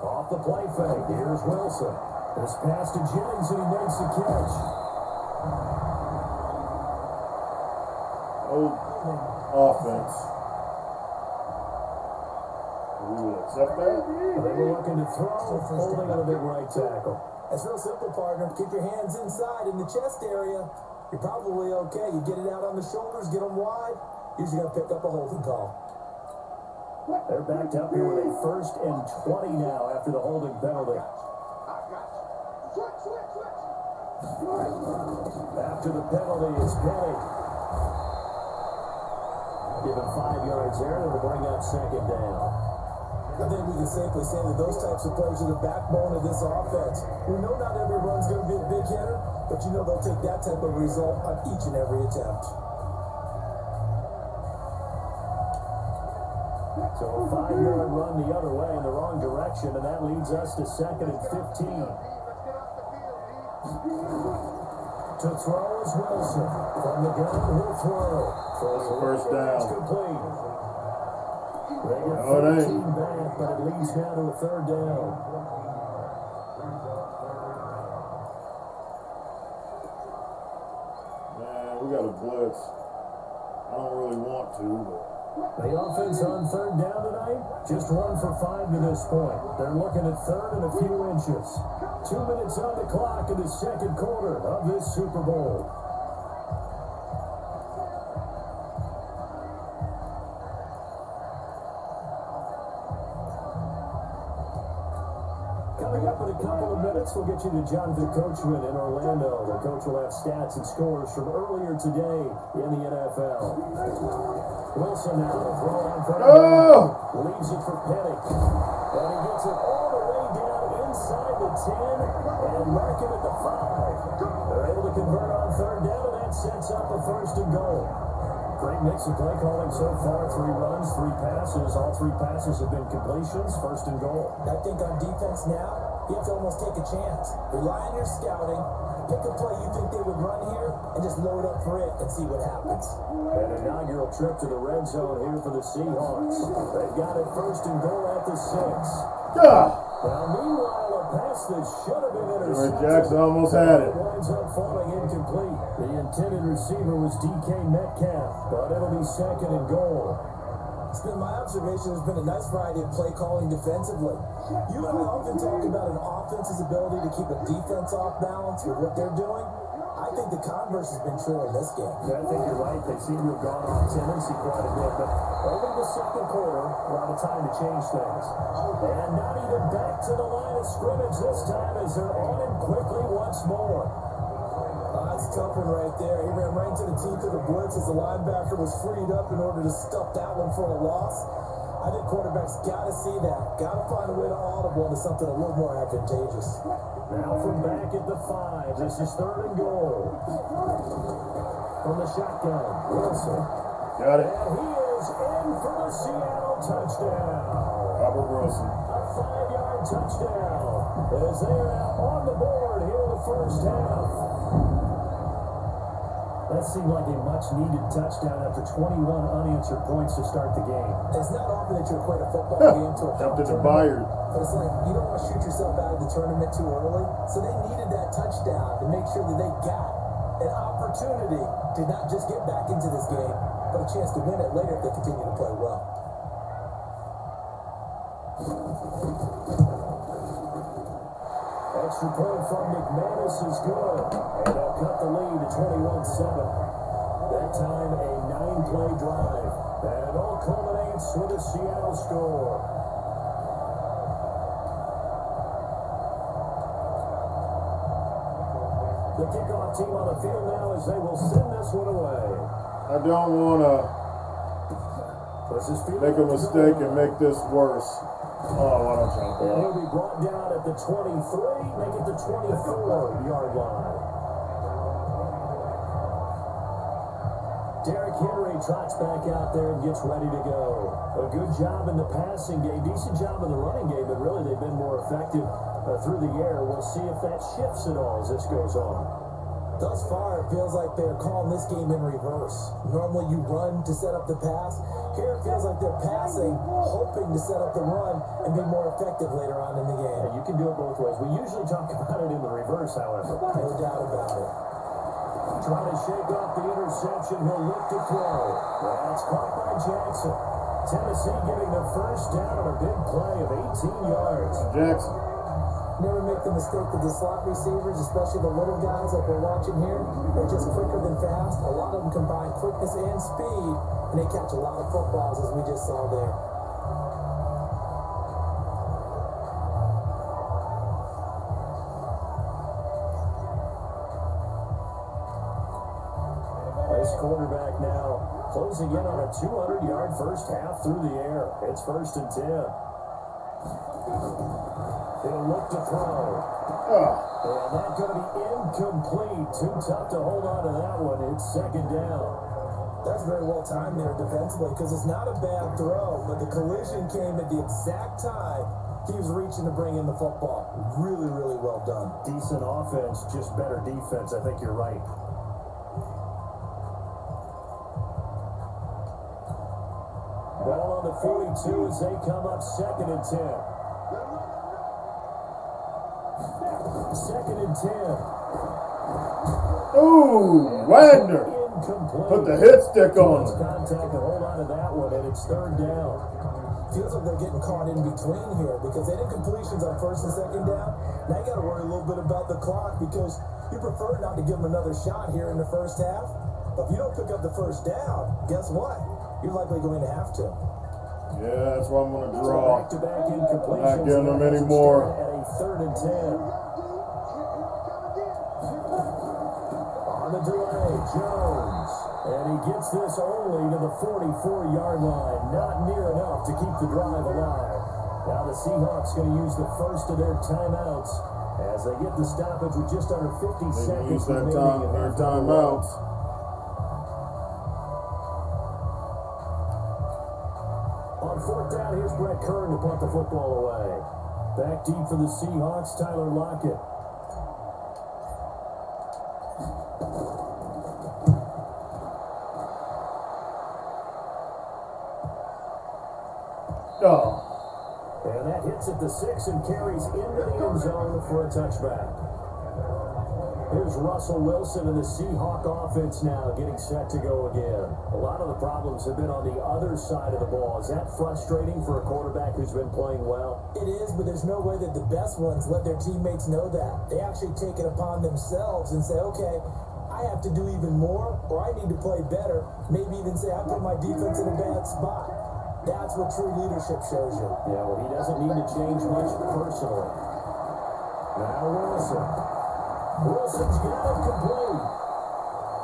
Off the play fake, here's Wilson. This pass to Jennings and he makes the catch. Oh, offense. We will accept that. They were looking to throw, holding on a big right tackle. It's real simple, partner. Keep your hands inside in the chest area. You're probably okay. You get it out on the shoulders, get them wide. Usually going to pick up a holding call. They're backed up here with a first and 20 now after the holding penalty. After the penalty is Penny. Given 5 yards there, and will bring up second down. I think we can safely say that those types of plays are the backbone of this offense. We know not every run's going to be a big hitter, but you know they'll take that type of result on each and every attempt. So a 5-yard run the other way in the wrong direction, and that leads us to second and 15. To throw is Wilson. From the gun, he'll throw. That's the first down. Complete. They get No, it 13 ain't. back, but it leads now to a third down. Man, we got a blitz. I don't really want to, but. The offense on third down tonight, just 1 for 5 to this point. They're looking at third and a few inches. 2 minutes on the clock in the second quarter of this Super Bowl. Coming up in a couple of minutes, we'll get you to Jonathan Coachman in Orlando. The coach will have stats and scores from earlier today in the NFL. Wilson now to throw on third down. Leaves it for Penny. And he gets it all the way down inside the 10 and mark him at the 5. They're able to convert on third down, and that sets up a first and goal. Great mix of play calling so far. 3 runs, 3 passes. All 3 passes have been completions. First and goal. I think on defense now, you have to almost take a chance. Rely on your scouting. Pick a play you think they would run here and just load up for it and see what happens. An inaugural trip to the red zone here for the Seahawks. They've got it first and goal at the 6. Now, meanwhile, a pass that should have been intercepted. Jackson almost had it. Winds up falling incomplete. The intended receiver was DK Metcalf, but it'll be second and goal. It's been my observation. There's been a nice variety of play calling defensively. You and I often talk about an offense's ability to keep a defense off balance with what they're doing. I think the converse has been true in this game. Yeah, I think you're right. They seem to have gone off tendency quite a bit, but over the second quarter, a lot of time to change things. And not even back to the line of scrimmage this time as they're on him quickly once more. That's a tough one right there. He ran right into the teeth of the blitz as the linebacker was freed up in order to stuff that one for a loss. I think quarterbacks got to see that. Got to find a way to audible into something a little more advantageous. Now from back at the 5, this is third and goal. From the shotgun, Wilson. Got it. And he is in for the Seattle touchdown. Robert Wilson. A 5-yard touchdown. As they are now on the board here in the first half. That seemed like a much-needed touchdown after 21 unanswered points to start the game. It's not often that you equate a football game to a Jumped into tournament, Bayard. but it's like you don't want to shoot yourself out of the tournament too early. So they needed that touchdown to make sure that they got an opportunity to not just get back into this game, but a chance to win it later if they continue to play well. extra point from McManus is good. And they'll cut the lead to 21-7. That time, a 9-play drive. And it all culminates with a Seattle score. The kickoff team on the field now as they will send this one away. I don't want to make a mistake and make this worse. Oh, why don't you? And he'll be brought down at the 23, make it the 24-yard line. Derrick Henry trots back out there and gets ready to go. A good job in the passing game, decent job in the running game, but really they've been more effective through the air. We'll see if that shifts at all as this goes on. Thus far, it feels like they're calling this game in reverse. Normally you run to set up the pass. Here it feels like they're passing, hoping to set up the run and be more effective later on in the game. Yeah, you can do it both ways. We usually talk about it in the reverse, however. No doubt about it. Trying to shake off the interception. He'll look to throw. That's caught by Jackson. Tennessee getting the first down on a big play of 18 yards. Jackson. Never make the mistake that the slot receivers, especially the little guys like we're watching here, they're just quicker than fast. A lot of them combine quickness and speed, and they catch a lot of footballs, as we just saw there. This quarterback now closing in on a 200-yard first half through the air. It's 1st and 10. He'll look to throw. And that's going to be incomplete. Too tough to hold on to that one. It's 2nd down. That's very well timed there defensively because it's not a bad throw, but the collision came at the exact time he was reaching to bring in the football. Really, really well done. Decent offense, just better defense. I think you're right. Ball on the 42 as they come up 2nd and 10. 2nd and 10. Ooh, Wagner. Incomplete. Put the hit stick on him. Contact and hold on to that one, and it's 3rd down. Feels like they're getting caught in between here because they did completions on 1st and 2nd down. Now you got to worry a little bit about the clock because you prefer not to give them another shot here in the first half. But if you don't pick up the first down, guess what? You're likely going to have to. Yeah, that's why I'm going to draw. Back-to-back incompletions. Not giving them any more. At a 3rd and 10. On the delay, Jones. And he gets this only to the 44-yard line. Not near enough to keep the drive alive. Now the Seahawks going to use the first of their timeouts as they get the stoppage with just under 50 seconds Use that remaining in their half timeouts. On 4th down, here's Brett Kern to punt the football away. Back deep for the Seahawks, Tyler Lockett. Oh. And that hits at the 6 and carries into the end zone for a touchback. Here's Russell Wilson and the Seahawk offense now getting set to go again. A lot of the problems have been on the other side of the ball. Is that frustrating for a quarterback who's been playing well? It is, but there's no way that the best ones let their teammates know that. They actually take it upon themselves and say, okay, I have to do even more, or I need to play better. Maybe even say, I put my defense in a bad spot. That's what true leadership shows you. Yeah, well, he doesn't need to change much personally. Now Wilson. Wilson's got it complete.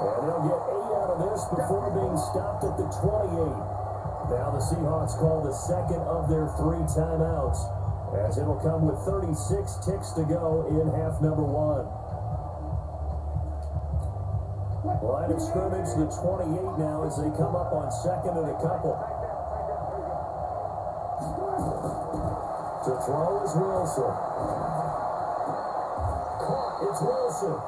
And they'll get 8 out of this before being stopped at the 28. Now the Seahawks call the second of their 3 timeouts, as it'll come with 36 ticks to go in half number 1. Line of scrimmage, the 28 now as they come up on 2nd and a couple. To throw is Wilson. Caught, it's Wilson.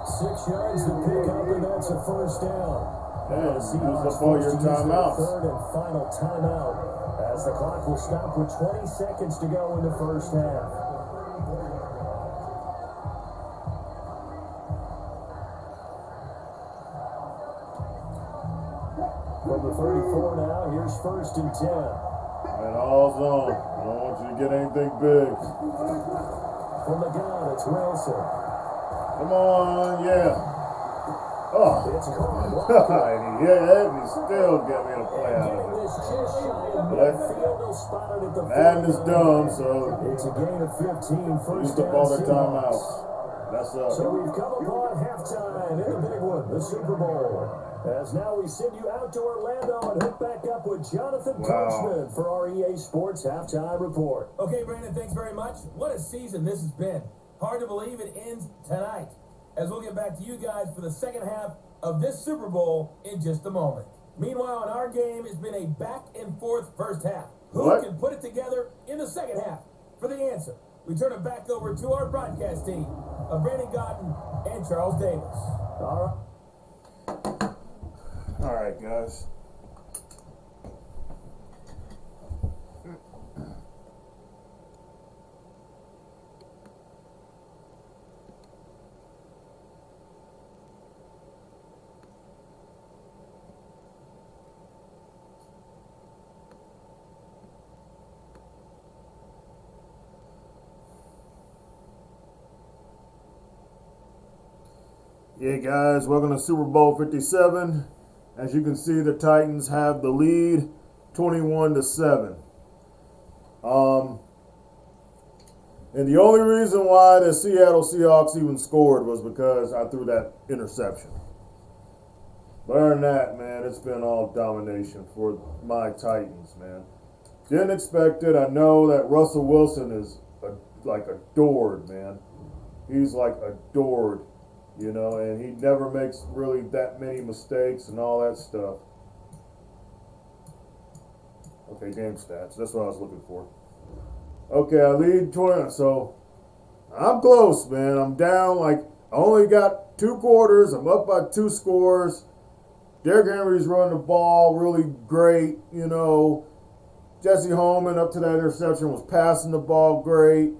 6 yards to pick up, and that's a first down. Yeah, The use Seahawks up all your forced to use their timeouts. 3rd and final timeout, as the clock will stop with 20 seconds to go in the first half. From the 34 now, here's 1st and 10. And all zone. I don't want you to get anything big. From the gun, it's Wilson. Come on, yeah. Oh. It's caught. Yeah, and he still got me a play out of it. This just shy of midfield. They'll spot it at the Madness 49. dumb, so It's a gain of 15. First used up down, all their Seahawks. timeouts. That's up. So we've come upon halftime in the big one, the Super Bowl. As now we send you out to Orlando and hook back up with Jonathan Coachman for our EA Sports Halftime Report. Okay, Brandon, thanks very much. What a season this has been. Hard to believe it ends tonight. As we'll get back to you guys for the second half of this Super Bowl in just a moment. Meanwhile, in our game, it's been a back-and-forth first half. Who can put it together in the second half? For the answer, we turn it back over to our broadcast team of Brandon Godden and Charles Davis. All right, guys. Yeah, guys, welcome to Super Bowl 57. As you can see, the Titans have the lead, 21-7. And the only reason why the Seattle Seahawks even scored was because I threw that interception. But other than that, man, it's been all domination for my Titans, man. Didn't expect it. I know that Russell Wilson is like adored, man. He's like adored. You know, and he never makes really that many mistakes and all that stuff. Okay, game stats. That's what I was looking for. Okay, I lead 20. So, I'm close, man. I'm down. Like, I only got 2 quarters. I'm up by 2 scores. Derrick Henry's running the ball really great. You know, Jesse Holman up to that interception was passing the ball great.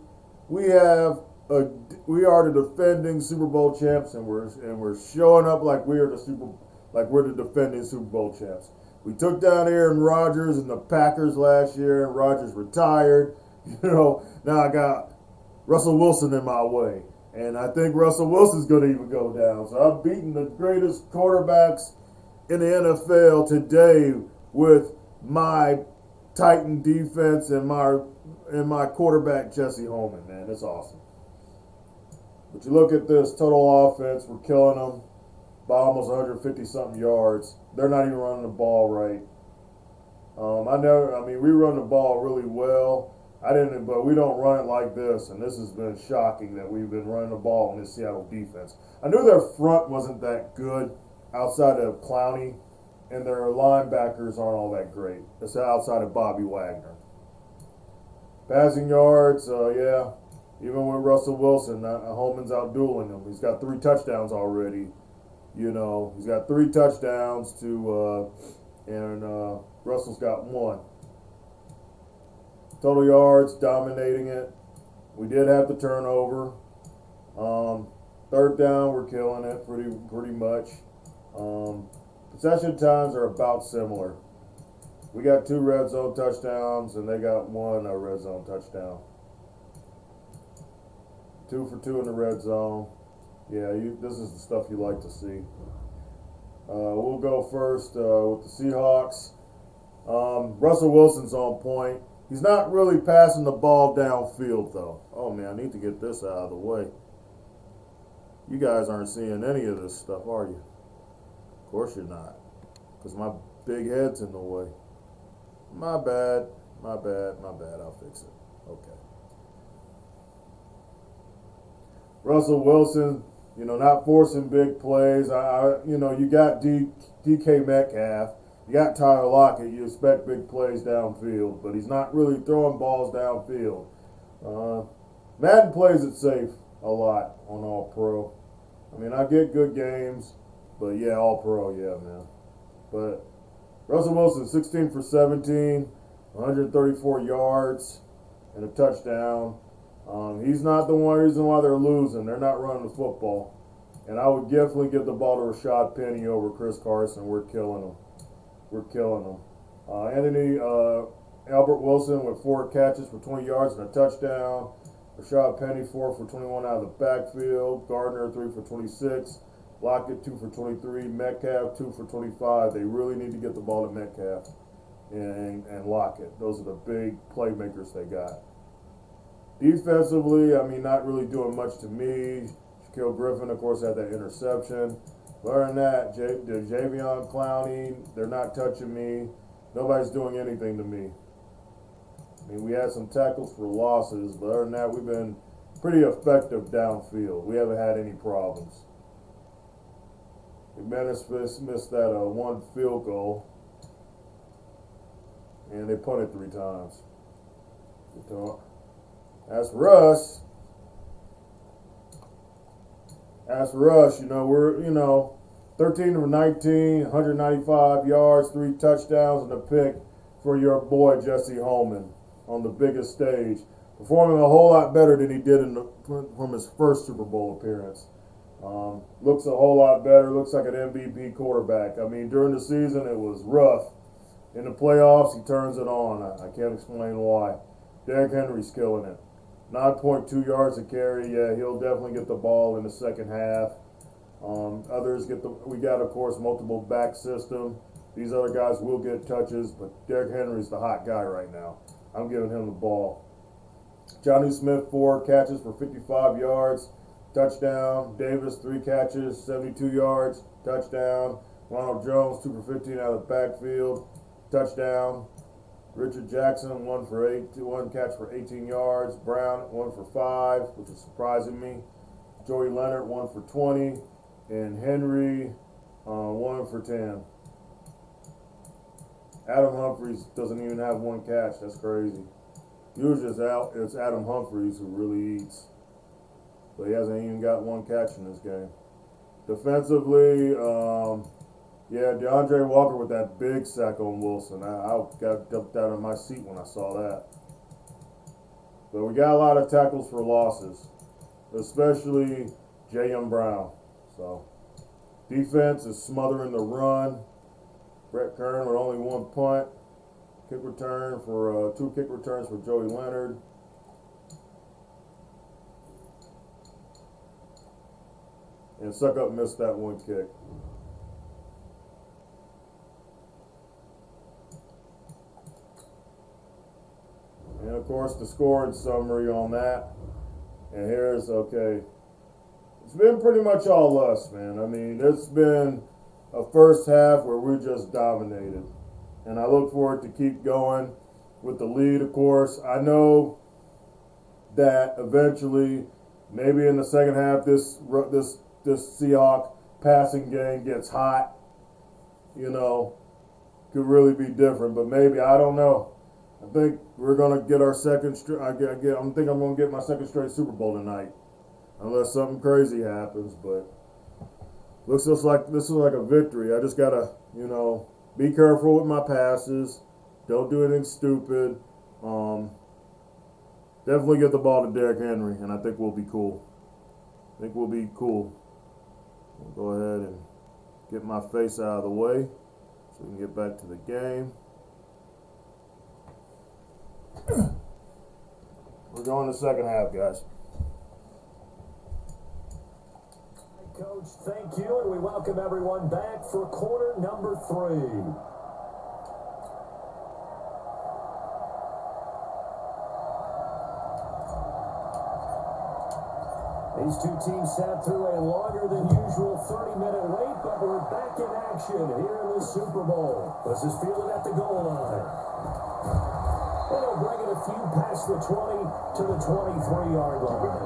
We are the defending Super Bowl champs, and we're showing up like we're the defending Super Bowl champs. We took down Aaron Rodgers and the Packers last year, and Rodgers retired. You know, now I got Russell Wilson in my way, and I think Russell Wilson's going to even go down. So I'm beating the greatest quarterbacks in the NFL today with my Titan defense and my quarterback Jesse Holman. Man, it's awesome. But you look at this total offense, we're killing them by almost 150-something yards. They're not even running the ball right. We run the ball really well. But we don't run it like this, and this has been shocking that we've been running the ball in this Seattle defense. I knew their front wasn't that good outside of Clowney, and their linebackers aren't all that great. It's outside of Bobby Wagner. Passing yards, yeah. Even with Russell Wilson, Holman's out-dueling him. He's got 3 touchdowns already. You know, he's got 3 touchdowns and Russell's got 1. Total yards, dominating it. We did have the turnover. Third down, we're killing it pretty much. Possession times are about similar. We got 2 red zone touchdowns, and they got 1 red zone touchdown. 2 for 2 in the red zone. Yeah, this is the stuff you like to see. We'll go first with the Seahawks. Russell Wilson's on point. He's not really passing the ball downfield, though. Oh, man, I need to get this out of the way. You guys aren't seeing any of this stuff, are you? Of course you're not, because my big head's in the way. My bad. I'll fix it. Okay. Russell Wilson, you know, not forcing big plays. You got DK Metcalf. You got Tyler Lockett. You expect big plays downfield, but he's not really throwing balls downfield. Madden plays it safe a lot on All Pro. I mean, I get good games, but yeah, All Pro, yeah, man. But Russell Wilson, 16 for 17, 134 yards, and a touchdown. He's not the one reason why they're losing. They're not running the football. And I would definitely give the ball to Rashad Penny over Chris Carson. We're killing them. Anthony Albert Wilson with 4 catches for 20 yards and a touchdown. Rashad Penny 4 for 21 out of the backfield. Gardner 3 for 26. Lockett 2 for 23. Metcalf 2 for 25. They really need to get the ball to Metcalf and Lockett. Those are the big playmakers they got. Defensively, I mean, not really doing much to me. Shaquille Griffin, of course, had that interception. Other than that, Javion Clowney, they're not touching me. Nobody's doing anything to me. I mean, we had some tackles for losses, but other than that, we've been pretty effective downfield. We haven't had any problems. McManus missed that one field goal, and they punted 3 times. As for us, we're 13 for 19, 195 yards, 3 touchdowns, and a pick for your boy Jesse Holman on the biggest stage, performing a whole lot better than he did from his first Super Bowl appearance. Looks a whole lot better. Looks like an MVP quarterback. I mean, during the season it was rough. In the playoffs, he turns it on. I can't explain why. Derrick Henry's killing it. 9.2 yards a carry. Yeah, he'll definitely get the ball in the second half. Others we got, of course, multiple back system. These other guys will get touches, but Derrick Henry's the hot guy right now. I'm giving him the ball. Johnny Smith, 4 catches for 55 yards, touchdown. Davis, 3 catches, 72 yards, touchdown. Ronald Jones, 2 for 15 out of the backfield, touchdown. Richard Jackson, 1 catch for 18 yards. Brown, 1 for 5, which is surprising me. Joey Leonard, 1 for 20. And Henry, 1 for 10. Adam Humphries doesn't even have 1 catch. That's crazy. Usually it's Adam Humphries who really eats. But he hasn't even got 1 catch in this game. Defensively, DeAndre Walker with that big sack on Wilson. I got jumped out of my seat when I saw that. But we got a lot of tackles for losses, especially J.M. Brown. So defense is smothering the run. Brett Kern with only 1 punt. Kick return for 2 kick returns for Joey Leonard. And Suck Up missed that 1 kick. And of course the scoring summary on that. And here's it's been pretty much all us, man. I mean, it's been a first half where we just dominated. And I look forward to keep going with the lead, of course. I know that eventually, maybe in the second half, this Seahawks passing game gets hot. Could really be different. But maybe, I don't know. I think we're gonna get our second straight. I think I'm gonna get my second straight Super Bowl tonight, unless something crazy happens. But this looks like a victory. I just gotta, be careful with my passes. Don't do anything stupid. Definitely get the ball to Derrick Henry, and I think we'll be cool. We'll go ahead and get my face out of the way so we can get back to the game. We're going to the second half, guys. Coach, thank you, and we welcome everyone back for quarter number 3. These two teams sat through a longer than usual 30-minute wait, but we're back in action here in the Super Bowl. This is fielded at the goal line. And he'll bring it a few past the 20 to the 23-yard line.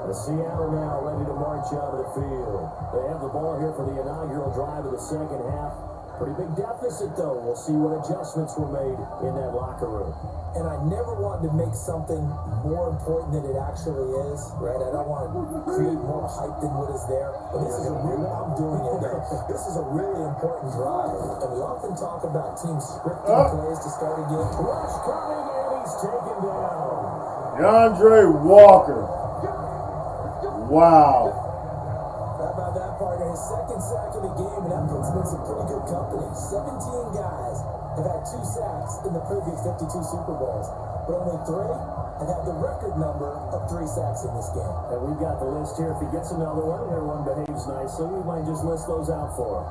The Seattle now ready to march out of the field. They have the ball here for the inaugural drive of the second half. Pretty big deficit, though. We'll see what adjustments were made in that locker room. And I never wanted to make something more important than it actually is, right? I don't want to create more hype than what is there. But this is I'm doing it though. This is a really important drive. And we often talk about teams scripting plays to start a game. Rush coming, and he's taken down. DeAndre Walker. Wow. How about that part? His second sack of the game, and that puts him in some pretty good company. 17 guys have had 2 sacks in the previous 52 Super Bowls, but only 3 have had the record number of 3 sacks in this game. And we've got the list here. If he gets another one, everyone behaves nicely, we might just list those out for him.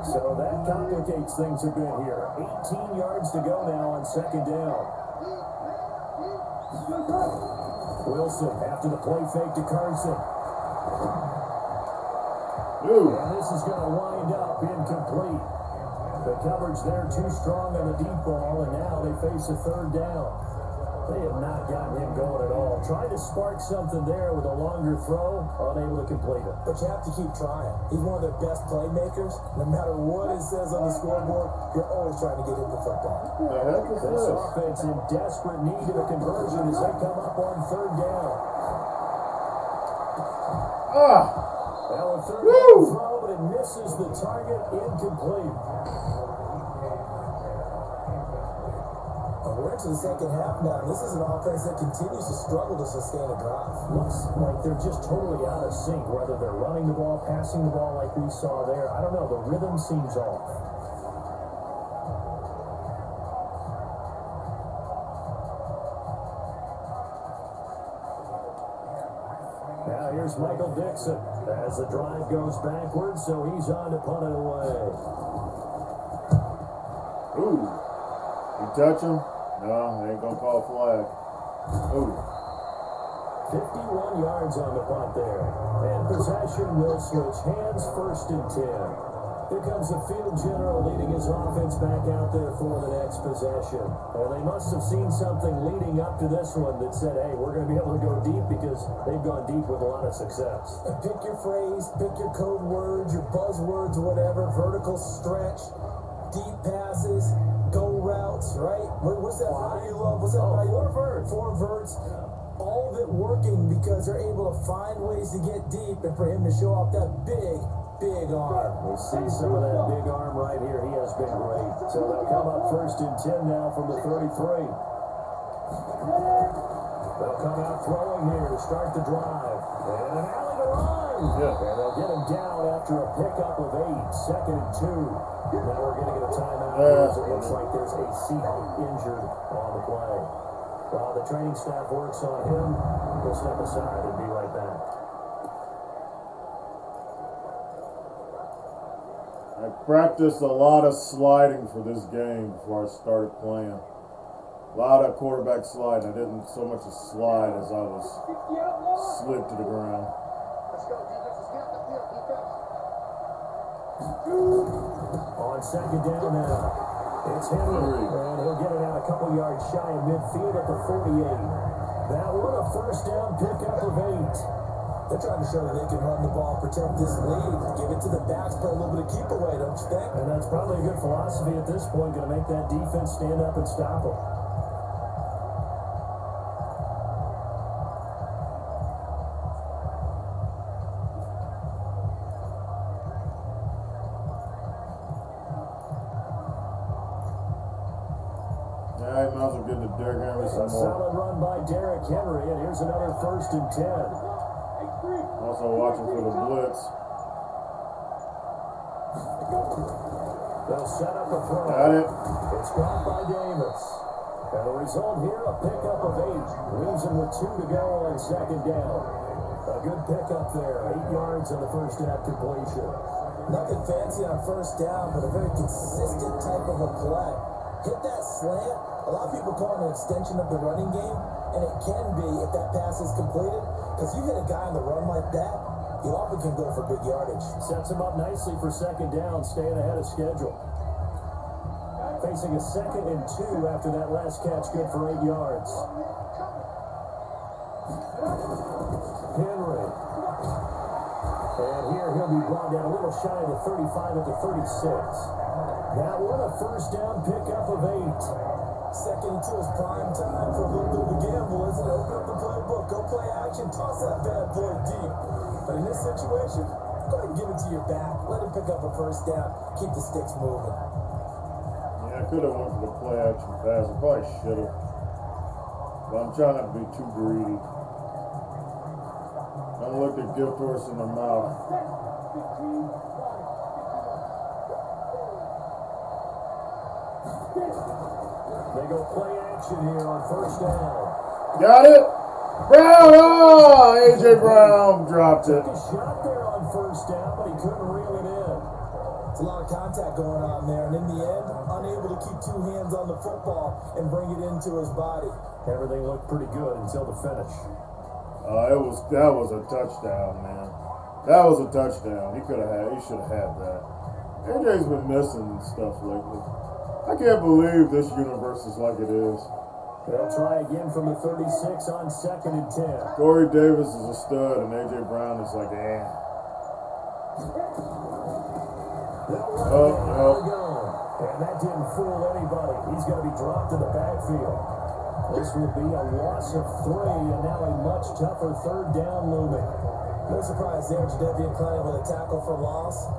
So that complicates things a bit here. 18 yards to go now on second down. Wilson after the play fake to Carson. Ooh. And this is going to wind up incomplete. The coverage there too strong on the deep ball, and now they face a third down. They have not gotten him going at all. Tried to spark something there with a longer throw, unable to complete it. But you have to keep trying. He's one of their best playmakers. No matter what it says on the scoreboard, you're always trying to get him the football. The heck is This this? offense in desperate need of a conversion as they come up on third down. Ah! Now a third Woo! down throw, but it misses the target, incomplete. We're into the second half now. This is an offense that continues to struggle to sustain a drive. Looks like they're just totally out of sync, whether they're running the ball, passing the ball like we saw there. I don't know. The rhythm seems off. Now here's Michael Dixon as the drive goes backwards, so he's on to punt it away. Ooh. You touch him? No, they ain't gonna call a flag. Ooh. 51 yards on the punt there. And possession will switch hands, first and 10. Here comes the field general leading his offense back out there for the next possession. And they must have seen something leading up to this one that said, hey, we're going to be able to go deep because they've gone deep with a lot of success. And pick your phrase, pick your code words, your buzzwords, whatever. Vertical stretch, deep passes, go routes, right? What's that value you love? What's that value? 4 verts. 4 verts. All of it working because they're able to find ways to get deep and for him to show off that big arm. We see some of that big arm right here. He has been great. So they'll come up first and 10 now from the 33. They'll come out throwing here to start the drive. And an alley to run. Yeah. And they'll get him down after a pickup of 8. Second and 2. Now we're going to get a timeout because it looks like there's a Seahawk injured on the play. While the training staff works on him, we'll step aside and be right back. I practiced a lot of sliding for this game before I started playing. A lot of quarterback sliding. I didn't so much as slide as I was slid to the ground. On second down now. It's Henry, and he'll get it out a couple yards shy of midfield at the 48. That one a first down pickup of 8. They're trying to show that they can run the ball, protect this lead, give it to the backs, play a little bit of keep away, don't you think? And that's probably a good philosophy at this point, going to make that defense stand up and stop them. Yeah, he might as well get to Derrick Henry some A more. solid run by Derrick Henry, and here's another first and 10. Also watching for the blitz. They'll set up a throw. Got it. It's caught by Davis. And the result here, a pickup of 8. Leaves him with 2 to go on second down. A good pickup there. 8 yards on the first down completion. Nothing fancy on first down, but a very consistent type of a play. Hit that slant. A lot of people call it an extension of the running game, and it can be if that pass is completed. Because you hit a guy on the run like that, you often can go for big yardage. Sets him up nicely for second down, staying ahead of schedule. Facing a second and 2 after that last catch, good for 8 yards. Henry. And here he'll be brought down a little shy of the 35 at the 36. That one a first down pickup of 8. Second and 2 is prime time for a little bit of a gamble, isn't it? Open up the playbook, go play action, toss that bad boy deep. But in this situation, go ahead and give it to your back. Let him pick up a first down. Keep the sticks moving. Yeah, I could have went for the play action pass. I probably should have. But I'm trying not to be too greedy. Don't look the gift horse in the mouth. They go play action here on first down. Got it. Brown. Oh, A.J. Brown dropped it. Took a shot there on first down, but he couldn't reel it in. It's a lot of contact going on there, and in the end, unable to keep two hands on the football and bring it into his body. Everything looked pretty good until the finish. That was a touchdown, man. That was a touchdown. He should have had that. AJ's been missing stuff lately. I can't believe this universe is like it is. They'll try again from the 36 on 2nd and 10. Corey Davis is a stud, and A.J. Brown is like, eh. And that didn't fool anybody. He's going to be dropped in the backfield. This will be a loss of 3, and now a much tougher 3rd down looming. No surprise there, Jadeveon Clowney with a tackle for loss.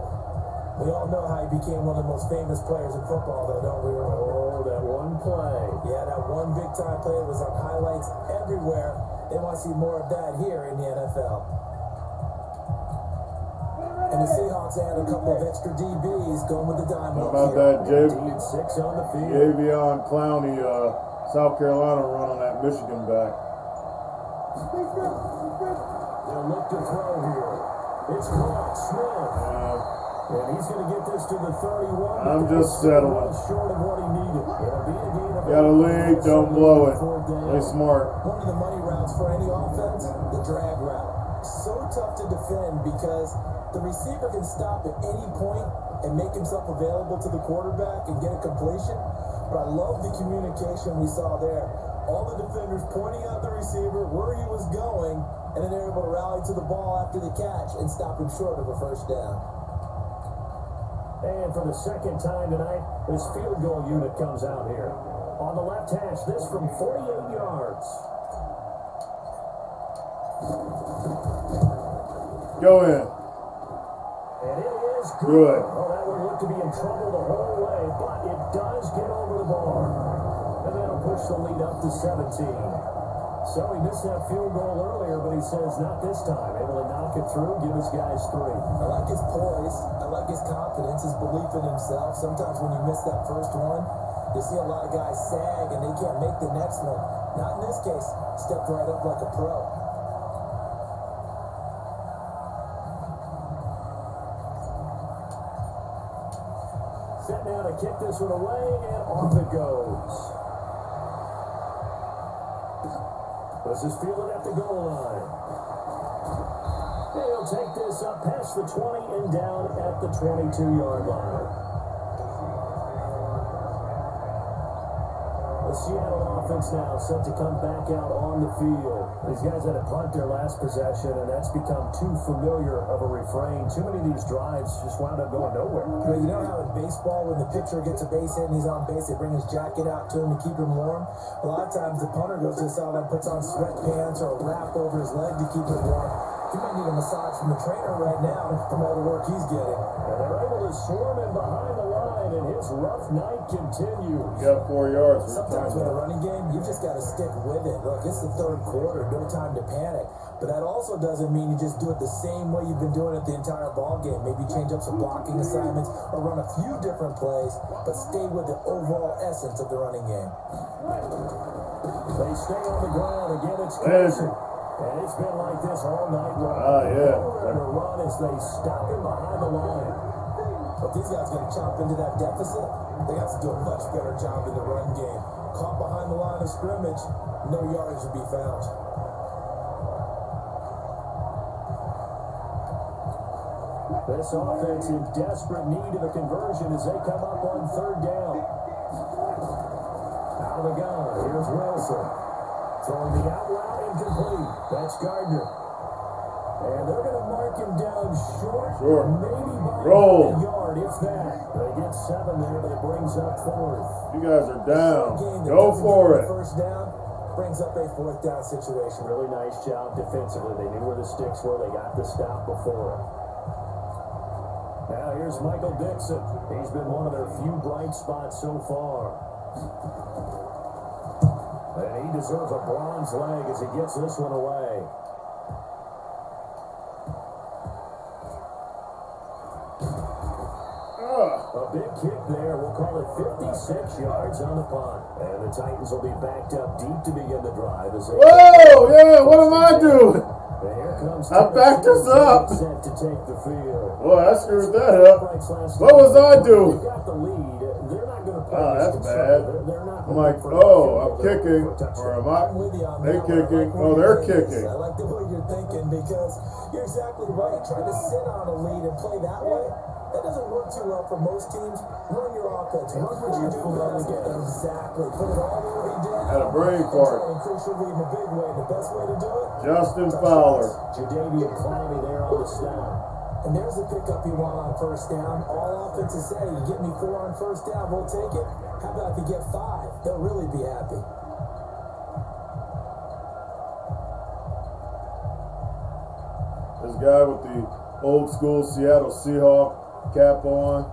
We all know how he became one of the most famous players in football, though, don't we? Oh, that one play. Yeah, that one big-time play was on highlights everywhere. They want to see more of that here in the NFL. And the Seahawks add a couple of extra DBs going with the dime. How about that, Six on the field. Javion Clowney, South Carolina run on that Michigan back. They'll look to throw here. It's caught. Smith. And he's going to get this to the 31. I'm just settling. Short of what he needed. Got a lead, don't blow it. Play smart. One of the money routes for any offense, the drag route. So tough to defend because the receiver can stop at any point and make himself available to the quarterback and get a completion. But I love the communication we saw there. All the defenders pointing at the receiver where he was going, and then they're able to rally to the ball after the catch and stop him short of a first down. And for the second time tonight, this field goal unit comes out here. On the left hash, this from 48 yards. Go in. And it is Good. Oh, that one looked to be in trouble the whole way, but it does get over the bar. And that'll push the lead up to 17. So he missed that field goal earlier, but he says not this time. Able to knock it through, give his guys 3. I like his poise. I like his confidence, his belief in himself. Sometimes when you miss that first one, you see a lot of guys sag and they can't make the next one. Not in this case. Stepped right up like a pro. Set now to kick this one away, and off it goes. This is fielded at the goal line. He'll take this up past the 20 and down at the 22-yard line. The Seattle offense now set to come back out on the field. These guys had to punt their last possession, and that's become too familiar of a refrain. Too many of these drives just wound up going nowhere. Well, you know how in baseball, when the pitcher gets a base hit and he's on base, they bring his jacket out to him to keep him warm? A lot of times the punter goes to the sideline, puts on sweatpants or a wrap over his leg to keep it warm. He might need a massage from the trainer right now from all the work he's getting. And they're able to swarm him behind the line, and his rough night continues. You got 4 yards. Sometimes with a running game, you just got to stick with it. Look, it's the third quarter, no time to panic. But that also doesn't mean you just do it the same way you've been doing it the entire ball game. Maybe change up some blocking assignments or run a few different plays, but stay with the overall essence of the running game. They stay on the ground. Again, it's Carson. And it's been like this all night long. Yeah. And the run as they stop him behind the line. But these guys going to chop into that deficit. They have to do a much better job in the run game. Caught behind the line of scrimmage, no yardage to be found. This offense in desperate need of a conversion as they come up on 3rd down. Out of the gun, here's Wilson. Throwing the out route incomplete. That's Gardner. And they're going to mark him down short. Maybe by a yard, if that. They get 7 there, but it brings up 4th. You guys are down. Go for it. First down brings up a 4th down situation. Really nice job defensively. They knew where the sticks were. They got the stop before. Now here's Michael Dixon. He's been one of their few bright spots so far. And he deserves a bronze leg as he gets this one away. A big kick there. We'll call it 56 yards on the punt. And the Titans will be backed up deep to begin the drive as they... Whoa, yeah, what am I doing? And here comes I backed us up. set to take the field. Boy, I screwed that up. What was I doing? They got the lead. They're not going to play Oh, this that's bad. They're not I'm like, I'm kicking, or am I? They kicking. Oh, they're kicking. I like the way you're thinking because you're exactly right. Trying to sit on a lead and play that way, that doesn't work too well for most teams. Run your offense. Run what you do best. Exactly. Put it all over he did. Had a brain fart. And crucial lead in a big way. The best way to do it. Justin Fowler. Jadeveon Clowney there on the snap. And there's the pickup you want on first down. All offenses say, you get me 4 on first down, we'll take it. How about if you get 5? They'll really be happy. This guy with the old school Seattle Seahawks cap on.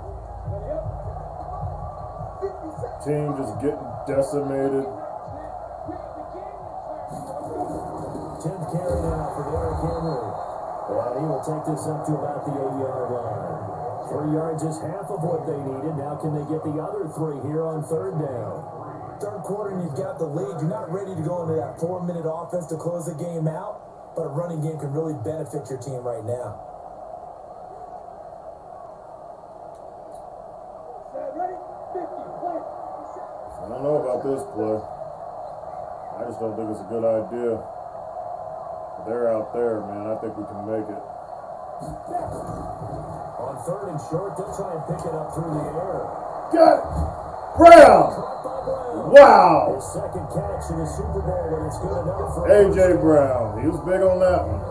Team just getting decimated. 10th carry now for Derrick Henry. And he will take this up to about the 8-yard line. 3 yards is half of what they needed. Now can they get the other 3 here on third down? Third quarter and you've got the lead. You're not ready to go into that 4-minute offense to close the game out, but a running game can really benefit your team right now. I don't know about this play. I just don't think it's a good idea. They're out there, man. I think we can make it. On third and short, they'll try and pick it up through the air. Got it. Brown. Wow. His second catch in the Super Bowl, and it's good enough for A.J. Brown. He was big on that one.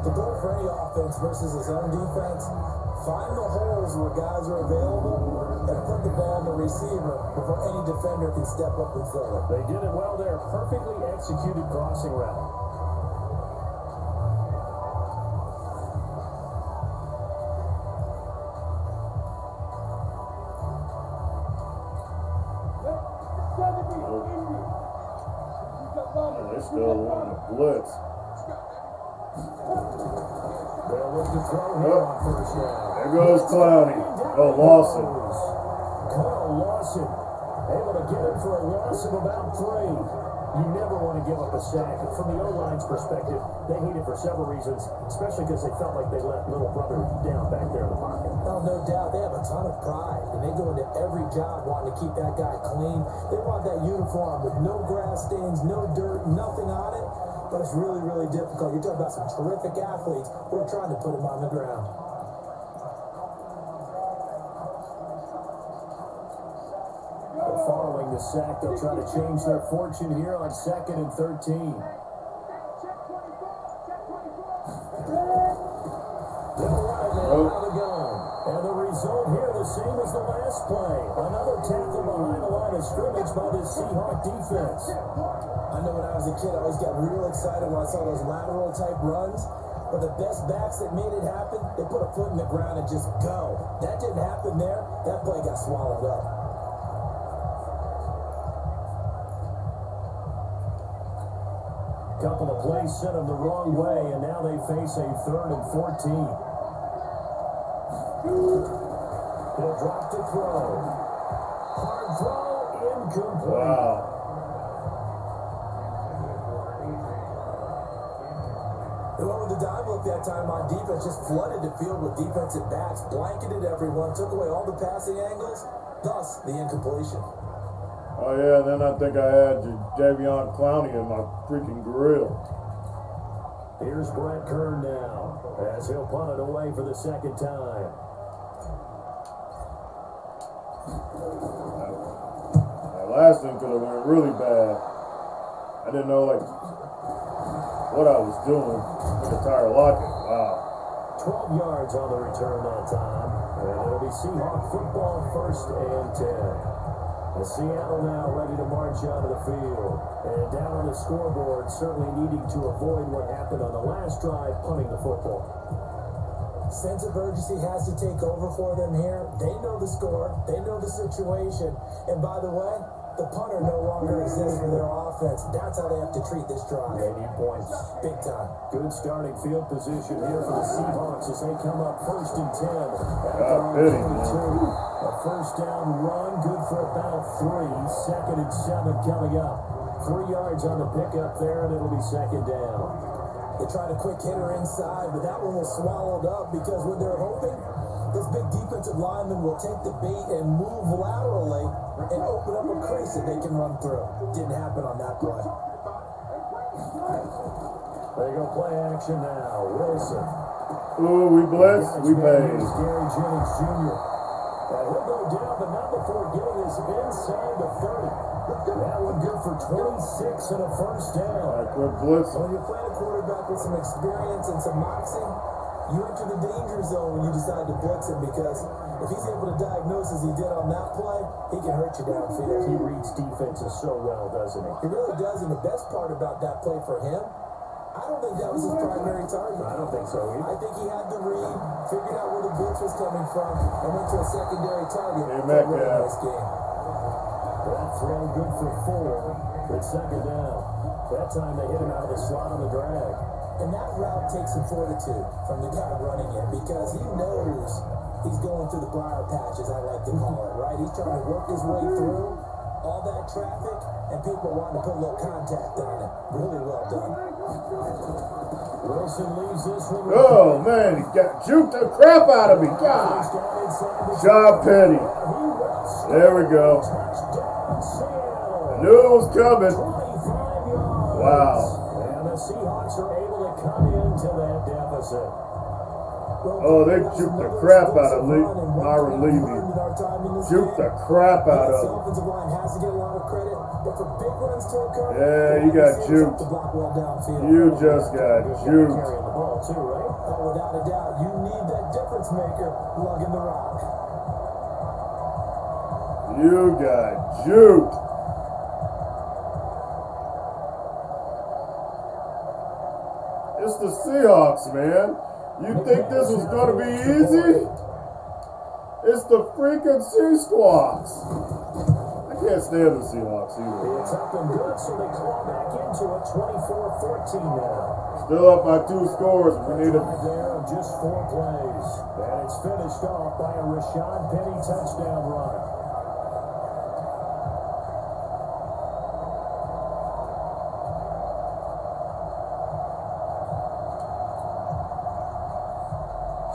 The goal for any offense versus his own defense, find the holes where guys are available and put the ball on the receiver before any defender can step up and fill it. They did it well there. Perfectly executed crossing route. They still want to blitz. They'll look to throw here on first down. There goes Clowney. Oh, Lawson. Kyle Lawson able to get it for a loss of about 3. You never want to give up a sack. From the O-line's perspective, they hate it for several reasons, especially because they felt like they let little brother down back there in the pocket. Oh, no doubt. They have a ton of pride, and they go into every job wanting to keep that guy clean. They want that uniform with no grass stains, no dirt, nothing on it. But it's really, really difficult. You're talking about some terrific athletes who are trying to put him on the ground. Following the sack, they'll try to change their fortune here on 2nd and 13. And the result here, the same as the last play. Another tackle behind the line of scrimmage by the Seahawks defense. I know when I was a kid, I always got real excited when I saw those lateral type runs. But the best backs that made it happen, they put a foot in the ground and just go. That didn't happen there. That play got swallowed up. Couple of plays sent them the wrong way, and now they face a 3rd and 14. He'll drop to throw. Hard throw, incomplete. Wow. They went with the dive look that time on defense, just flooded the field with defensive backs, blanketed everyone, took away all the passing angles, thus the incompletion. Oh, yeah, and then I think I had Jadeveon Clowney in my freaking grill. Here's Brett Kern now, as he'll punt it away for the second time. That last one could have went really bad. I didn't know, like, what I was doing with the tire locking. Wow. 12 yards on the return that time. And it'll be Seahawk football, 1st and 10. And Seattle now ready to march onto the field. And down on the scoreboard, certainly needing to avoid what happened on the last drive, punting the football. Sense of urgency has to take over for them here. They know the score. They know the situation. And by the way, The punter no longer exists for their offense. That's how they have to treat this drive. They need points. Big time. Good starting field position here for the Seahawks as they come up 1st and 10. Pity, man. A first down run, good for about 3. 2nd and 7 coming up. 3 yards on the pickup there, and it'll be 2nd down. They tried a quick hitter inside, but that one was swallowed up because when they're hoping, this big defensive lineman will take the bait and move laterally and open up a crease that they can run through. Didn't happen on that play. There you go, play action now. Wilson. Ooh, we blitz, we pay. Gary Jennings Jr. He'll go down, but not before getting his inside the 30. That one good for 26 and a first down. Quick blitz. When you're playing a quarterback with some experience and some moxie, you enter the danger zone when you decide to blitz him, because if he's able to diagnose as he did on that play, he can hurt you downfield. He reads defenses so well, doesn't he? He really does, and the best part about that play for him, I don't think that was his primary target. I don't think so either. I think he had the read, figured out where the blitz was coming from, and went to a secondary target Hey, for a really Metcalf. nice game. That throw good for 4. It's 2nd down. That time they hit him out of the slot on the drag. And that route takes some fortitude from the guy running it, because he knows he's going through the briar patch, as I like to call it, right? He's trying to work his way through all that traffic, and people wanting to put a little contact on it. Really well done. Wilson leaves this one. Oh, man, he got juked the crap out of me. God. Job Petty. There we go. I knew it was coming. Wow. And the Seahawks are able to come into that deficit. Oh, they juked the crap out of Myron Levy. Juked the crap out of him. Offensive line has to get a lot of credit, but for big runs to occur, Yeah, you got juked. You just got juked. Carrying the ball too, right? Oh, without a doubt, you need that difference maker lugging the rock. You got juked. It's the Seahawks, man. You think this was going to be easy? It's the freaking Sea-Squawks. I can't stand the Seahawks either. It's up and good, so they claw back into it, 24-14 now. Still up by 2 scores. We need a... Right there of just 4 plays. And it's finished off by a Rashad Penny touchdown run.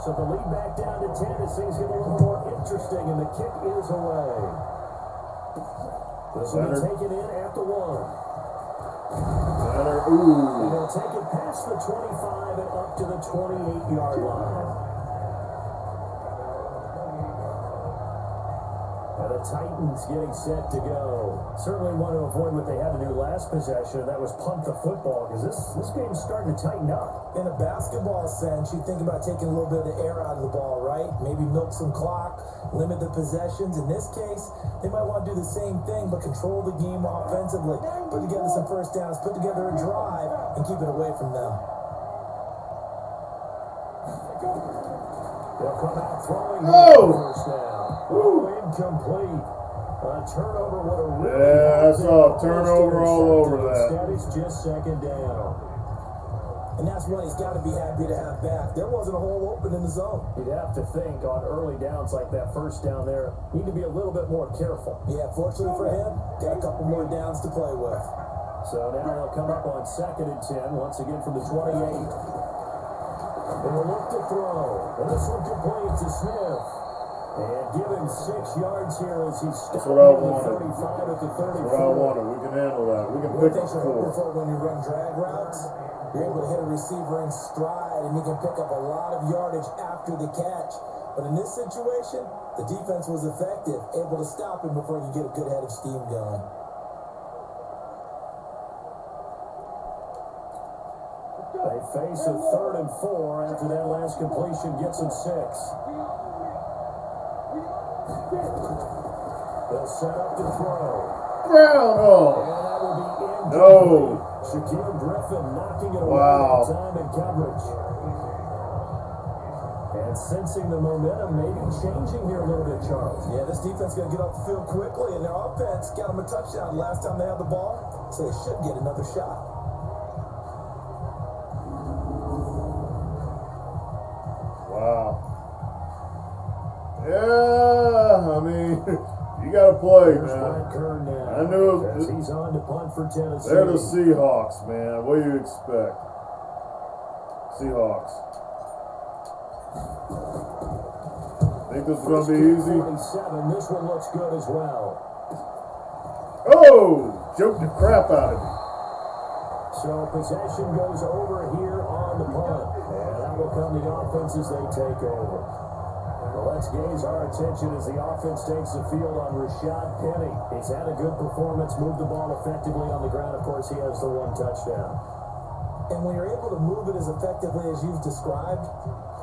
So the lead back down to 10 as things get a little more interesting, and the kick is away. This will be taken in at the 1. Ooh. And they'll take it past the 25 and up to the 28-yard line. And the Titans getting set to go. Certainly want to avoid what they had to do last possession, and that was punt the football, because this game's starting to tighten up. In a basketball sense, you think about taking a little bit of the air out of the ball, right? Maybe milk some clock, limit the possessions. In this case, they might want to do the same thing, but control the game offensively. Put together some first downs, put together a drive, and keep it away from them. They'll come out throwing first down. Incomplete. A turnover would have really... Yeah, I saw a turnover all over that. Instead, it's just 2nd down. And that's one he's got to be happy to have back. There wasn't a hole open in the zone. You'd have to think on early downs like that first down there, need to be a little bit more careful. Yeah, fortunately for him, got a couple more downs to play with. So now they'll come up on 2nd and 10, once again from the 28. They'll look to throw. And this one complete to Smith. And give him 6 yards here as he's That's what I wanted. 35 at the 34. That's what I wanted. We can handle that. We can pick up 4. When you run drag routes, you're able to hit a receiver in stride, and you can pick up a lot of yardage after the catch. But in this situation, the defense was effective, able to stop him before you get a good head of steam going. They face a 3rd and 4 after that last completion gets them 6. They'll set up to throw. Ground ball. And that will be incomplete. No. Shaquille Griffin knocking it away Wow. in time and coverage. And And sensing the momentum maybe changing here a little bit, Charles. Yeah, this defense got to get off the field quickly, and their offense got them a touchdown last time they had the ball, so they should get another shot. Wow. Yeah, I mean, you got to play, man. I knew it. He's on to punt for Tennessee. They're the Seahawks, man. What do you expect? Seahawks. Think this is going to be easy? 47. This one looks good as well. Oh! Joked the crap out of me. So possession goes over here on the punt. And that will come the offense as they take over. Well, let's gaze our attention as the offense takes the field on Rashad Penny. He's had a good performance, moved the ball effectively on the ground. Of course, he has the one touchdown. And when you're able to move it as effectively as you've described,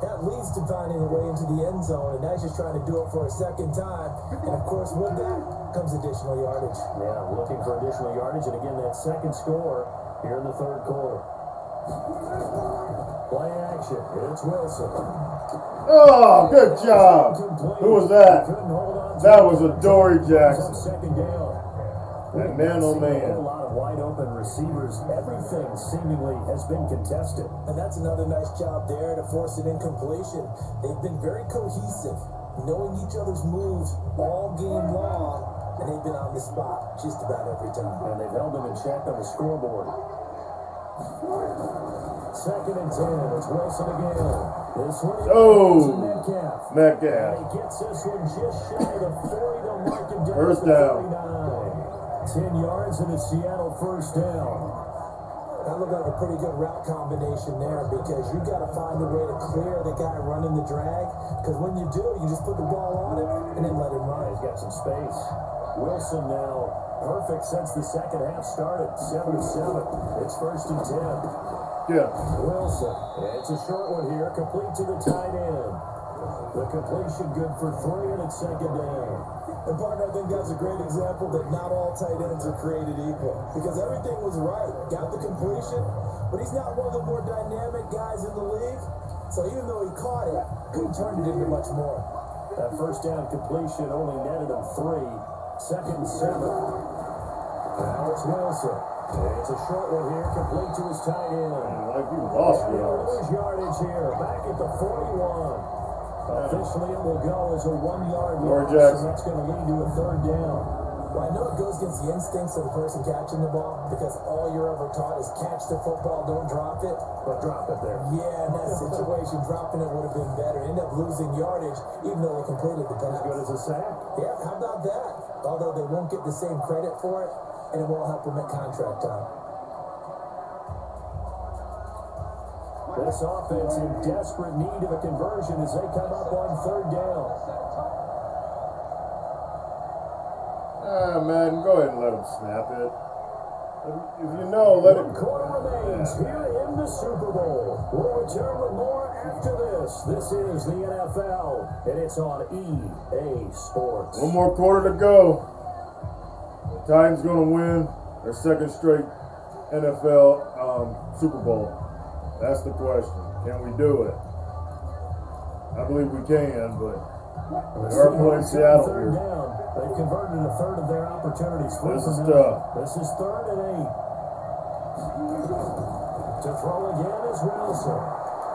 that leads to finding a way into the end zone, and now he's just trying to do it for a second time. And of course, with that comes additional yardage. Yeah, looking for additional yardage, and again, that second score here in the third quarter. Play action. It's Wilson. Oh, good job. Who was that? That was a Dory Jackson. Second down. And man, oh man. A lot of wide open receivers. Everything seemingly has been contested. And that's another nice job there to force an incompletion. They've been very cohesive, knowing each other's moves all game long, and they've been on the spot just about every time. And they've held them in check on the scoreboard. Second and 10. It's Wilson again. This one is Metcalf. Metcalf. And he gets this one just shy of the 40 to mark him down. First down. 10 yards and it's Seattle first down. That looked like a pretty good route combination there, because you got to find a way to clear the guy running the drag, because when you do, you just put the ball on him and then let him run. He's got some space. Wilson now perfect since the second half started. 7-7. It's first and 10. Yeah. Wilson. It's a short one here, complete to the tight end. The completion good for 3, and it's second down. And partner, I think that's a great example that not all tight ends are created equal, because everything was right. Got the completion, but he's not one of the more dynamic guys in the league. So even though he caught it, he turned it into much more. That first down completion only netted him 3. Second and 7. Now it's Wilson. It's a short one here, complete to his tight end. Like you lost yards. Lose yardage here, back at the 41. Officially, it will go as a 1-yard loss, and that's going to lead to a third down. Well, I know it goes against the instincts of the person catching the ball, because all you're ever taught is catch the football, don't drop it. But drop it there. Yeah, in that situation, dropping it would have been better. End up losing yardage, even though they completed the pass. As good as a sack. Yeah, how about that? Although they won't get the same credit for it, and it won't help them at contract time. This offense in desperate need of a conversion as they come up on third down. Man, go ahead and let him snap it. If you know, let it. 1 quarter remains here in the Super Bowl. We'll return with more after this. This is the NFL, and it's on EA Sports. 1 more quarter to go. The Titans going to win their second straight NFL Super Bowl. That's the question. Can we do it? I believe we can, but they are playing Seattle here. Down. They've converted a third of their opportunities. This is tough. This is 3rd and 8. To throw again is Wilson.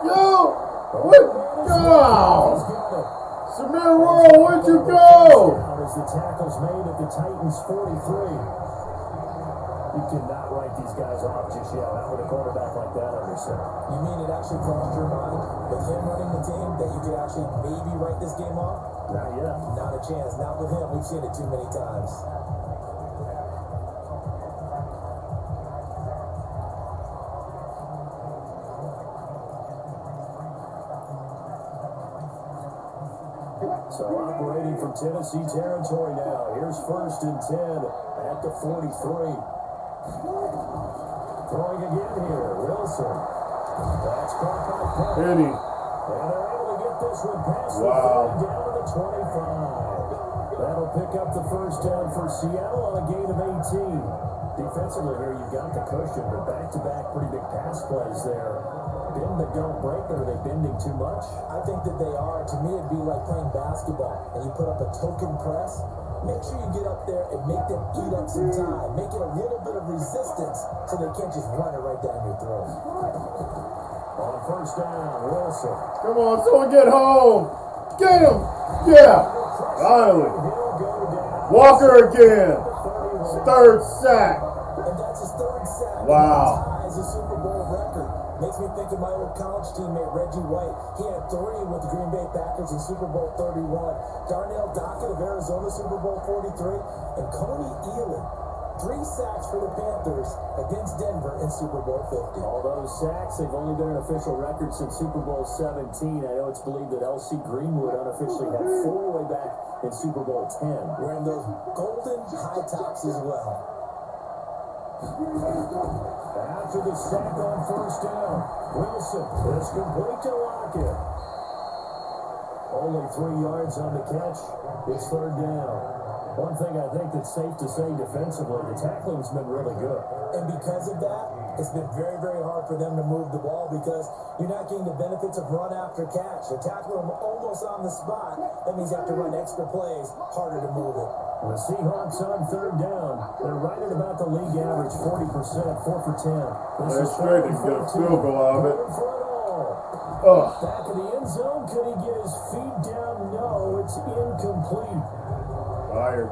Yo! What? Oh! Samir World, where'd you go? As the tackle's made at the Titans 43. You cannot write these guys off just yet. Not with a quarterback like that under center. You mean it actually crossed your mind with him running the team that you could actually maybe write this game off? Not yet. Not a chance. Not with him. We've seen it too many times. So operating from Tennessee territory now. Here's first and 10 at the 43. Throwing again here, Wilson. That's caught by Penny. And they're able to get this one past the 30 down to the 25. That'll pick up the first down for Seattle on a gain of 18. Defensively here, you've got the cushion, but back-to-back pretty big pass plays there bend but don't break, or are they bending too much? I think that they are. To me, it'd be like playing basketball, and you put up a token press. Make sure you get up there and make them eat up some time. Make it a little bit of resistance so they can't just run it right down your throat. On first down, Wilson. Come on, someone get home. Get him. Yeah. Finally. Walker again. Third sack. And that's his third sack. Wow. Ties a Super Bowl record. Makes me think of my old college teammate, Reggie White. He had 3 with the Green Bay Packers in Super Bowl 31. Darnell Dockett of Arizona, Super Bowl 43. And Coney Ealy, 3 sacks for the Panthers against Denver in Super Bowl 50. All those sacks, they've only been an official record since Super Bowl 17. I know it's believed that L.C. Greenwood unofficially had 4 way back in Super Bowl 10. Wearing those golden high tops as well. After the sack on first down, Wilson is complete to Lockett. Only 3 yards on the catch. It's third down. One thing I think that's safe to say defensively, the tackling's been really good. And because of that, it's been very, very hard for them to move the ball because you're not getting the benefits of run after catch. They're tackling them almost on the spot. That means you have to run extra plays, harder to move it. The Seahawks on third down. They're right at about the league average, 40%, 4 for 10. They're straight to get a field goal out of it. Back in the end zone, can he get his feet down? No, it's incomplete. Fired.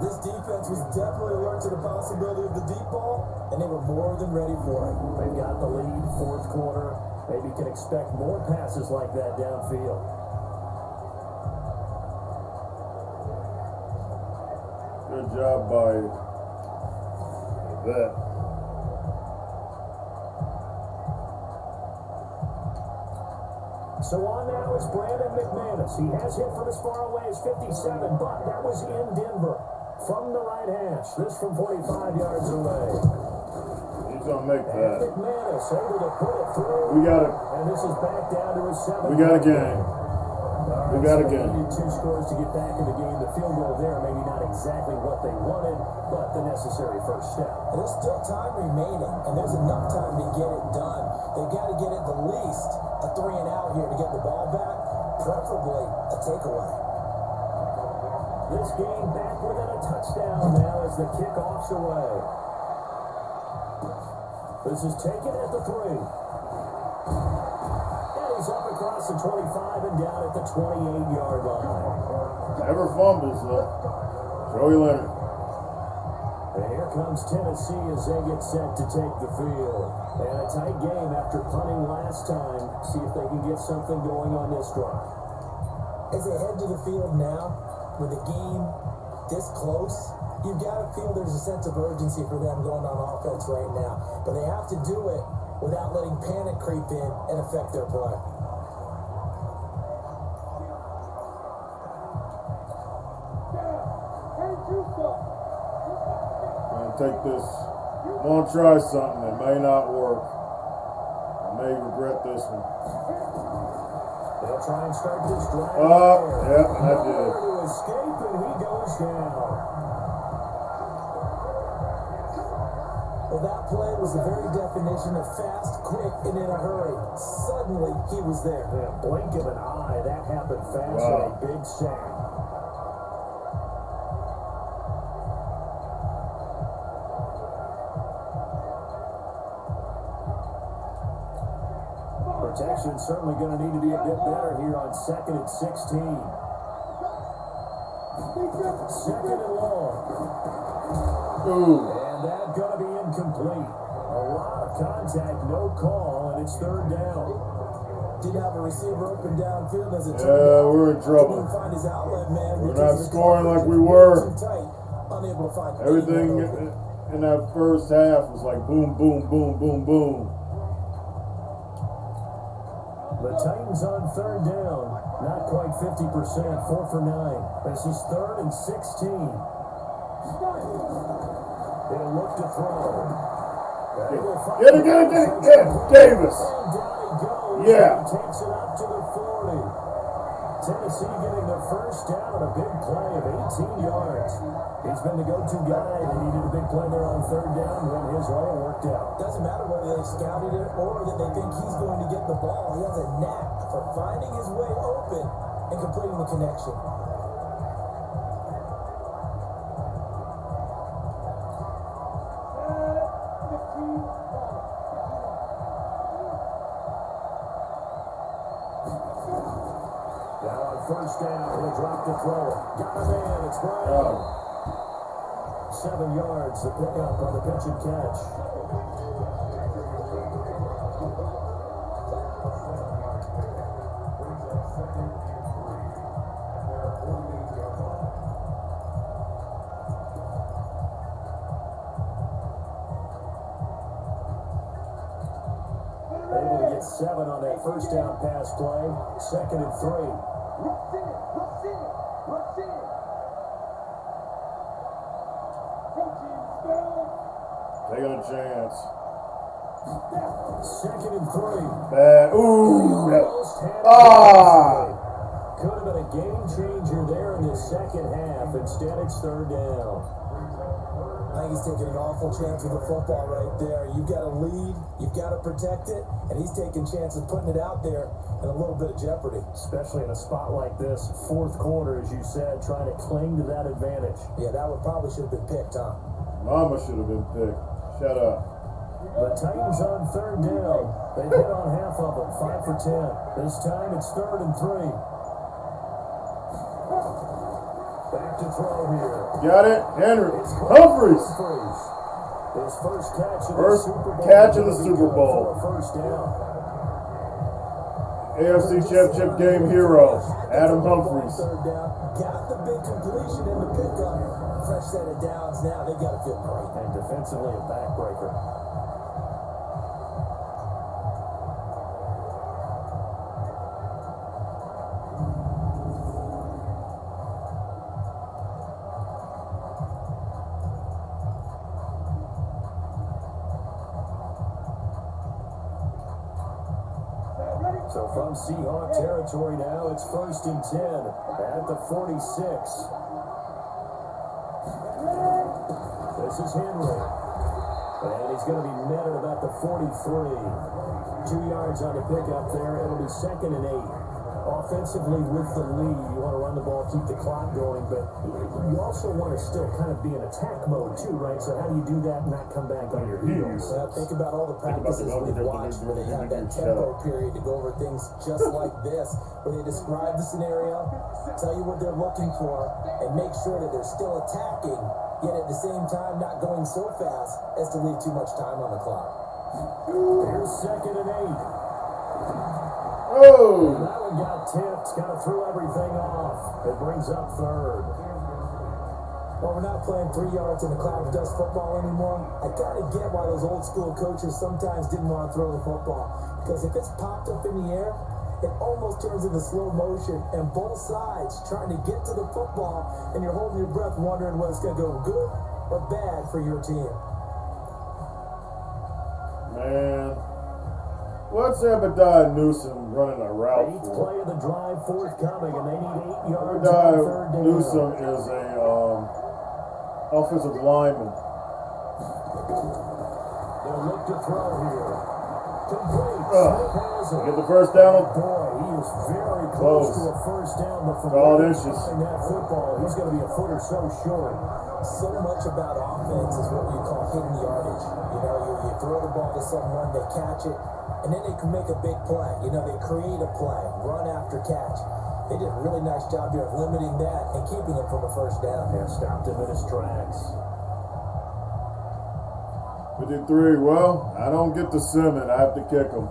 This defense was definitely alert to the possibility of the deep ball, and they were more than ready for it. They've got the lead, fourth quarter. Maybe can expect more passes like that downfield. Good job by that. So on now is Brandon McManus. He has hit from as far away as 57, but that was in Denver. From the right hash. This from 45 yards away. He's going to make And that. McManus able to put it through. We got it. And this is back down to a 7. We got a game. We got a They game. needed 2 scores to get back in the game. The field goal there, maybe not exactly what they wanted, but the necessary first step. And there's still time remaining, and there's enough time to get it done. They've got to get at the least a 3 and out here to get the ball back, preferably a takeaway. This game back within a touchdown now as the kickoff's away. This is taken at the 3. And he's up across the 25 and down at the 28-yard line. Never fumbles, though. Joey Leonard. And here comes Tennessee as they get set to take the field. And a tight game after punting last time. See if they can get something going on this drive. As they head to the field now, with the game this close, you've got to feel there's a sense of urgency for them going on offense right now. But they have to do it without letting panic creep in and affect their play. Take this. I'm going to try something. It may not work. I may regret this one. They'll try and start this drive. Yeah, I did. To escape, and he goes down. Well, that play was the very definition of fast, quick, and in a hurry. Suddenly, he was there. Yeah, blink of an eye. That happened fast Wow. and a big sack. Protection's certainly going to need to be a bit better here on 2nd and 16. 2nd and long. Ooh. And that's going to be incomplete. A lot of contact, no call, and it's 3rd down. Didn't have a receiver open downfield as it turned Yeah, out. we're in trouble. Didn't find his outlet man. We're because not the scoring like coverage we was were. too tight, unable to find Everything anyone open. in that first half was like boom, boom, boom, boom, boom. The Titans on 3rd down. Not quite 50%. 4 for 9. This is 3rd and 16. They'll look to throw. Get it. Davis. And down he goes. Yeah. He takes it up to the 40. Tennessee getting the first down on a big play of 18 yards. He's been the go-to guy. They needed a big play there on third down, and his all worked out. Doesn't matter whether they scouted it or that they think he's going to get the ball. He has a knack for finding his way open and completing the connection. First down, he'll drop the throw. Got a man, it's Brown. 7 yards, the pickup on the pitch and catch. Able to get 7 on that first down pass play. 2nd and 3. Taking a chance. 2nd and 3. Bad. Ooh. Could have been a game changer there in the second half. Instead, it's 3rd down. I think he's taking an awful chance with the football right there. You've got to lead, you've got to protect it, and he's taking chances putting it out there in a little bit of jeopardy. Especially in a spot like this, 4th quarter, as you said, trying to cling to that advantage. Yeah, that one probably should have been picked, huh? Mama should have been picked. Shut up. The Titans on 3rd down. They hit on half of them, 5 for 10. This time it's 3rd and 3. Back to throw here. Got it, Henry. Humphries. His first catch in First the Super Bowl. catch in the Super Bowl. For a first down. AFC Championship game hero, Adam Humphries. 3rd down. Got the big completion in the pickup. Fresh set of downs now. They got to feel great. And defensively a backbreaker. So from Seahawk territory now, it's 1st and 10 at the 46. This is Henry. And he's going to be met at about the 43. 2 yards on the pickup there. It'll be 2nd and 8. Offensively with the lead, you want to run the ball, keep the clock going, but you also want to still kind of be in attack mode too, right? So how do you do that and not come back on your heels? Think about all the practices we've watched where they have that tempo period to go over things just like this, where they describe the scenario, tell you what they're looking for, and make sure that they're still attacking, yet at the same time not going so fast as to leave too much time on the clock. Here's 2nd and 8. Oh! That one got tipped, kind of threw everything off. It brings up 3rd. Well, we're not playing 3 yards in the cloud of dust football anymore. I gotta get why those old school coaches sometimes didn't want to throw the football. Because if it's popped up in the air, it almost turns into slow motion, and both sides trying to get to the football, and you're holding your breath wondering whether it's going to go good or bad for your team. Man. What's Ebediah Newsom running a route 8th for? play of the drive forthcoming, and they need 8 yards on 3rd Ebediah down. Newsom is a offensive lineman. They'll look to throw here. Complete. Get the first down. Boy, he is very close to a first down, but from All where inches. he's throwing that football, he's going to be a foot or so short. So much about offense is what you call hidden yardage. You know, you throw the ball to someone, they catch it, and then they can make a big play. You know, they create a play, run after catch. They did a really nice job here of limiting that and keeping him from a first down. And stopped him in his tracks. 53. Well, I don't get to Simmons. I have to kick him.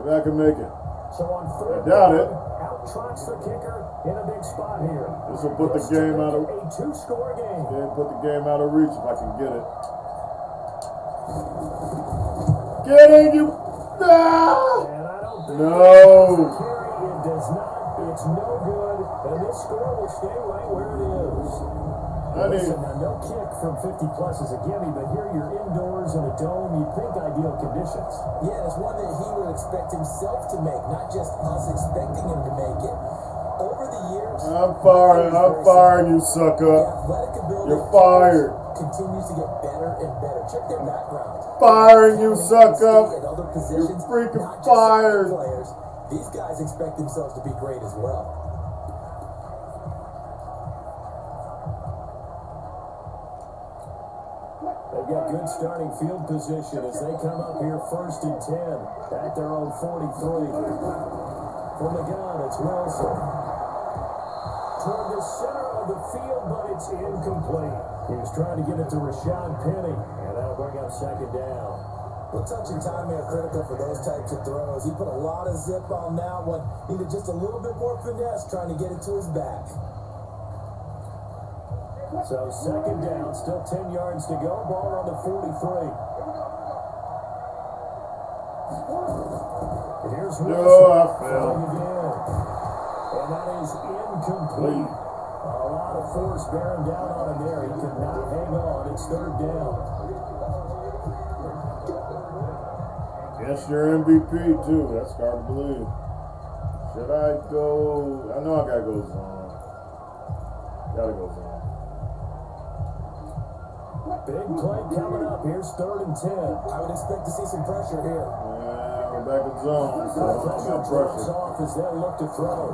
Maybe I can make it. So on 3rd I doubt it. out trots the kicker in a big spot here. This will put the game out of a 2-score game. put the game out of reach if I can get it. Get in, you. Ah! And I don't think No. it does not. It's no good. And this score will stay right where it is. Listen, now, no kick from 50 plus is a gimme, but here you're indoors in a dome. You'd think ideal conditions. Yeah, it's one that he would expect himself to make, not just us expecting him to make it. over the years, I'm firing you, sucker. You're fired. Continues to get better and better. Check their backgrounds. Firing you, sucker. You're freaking fired. Players. These guys expect themselves to be great as well. They've got good starting field position as they come up here 1st and 10 at their own 43. From the gun, it's Wilson. Toward the center of the field, but it's incomplete. He was trying to get it to Rashad Penny, and that'll bring up 2nd down. Well, touch and timing are critical for those types of throws. He put a lot of zip on that one. Needed just a little bit more finesse trying to get it to his back. So 2nd down, still 10 yards to go. Ball on the 43. And here's Wilson. I fell. And that is incomplete. A lot of force bearing down on him there. He could not hang on. It's 3rd down. Yes, your MVP too. That's hard to believe. Should I go? I know I gotta go zone. Gotta go zone. Big play coming up. Here's 3rd and 10. I would expect to see some pressure here. Yeah, we're back in zone. So no Drops pressure. off as they look to throw.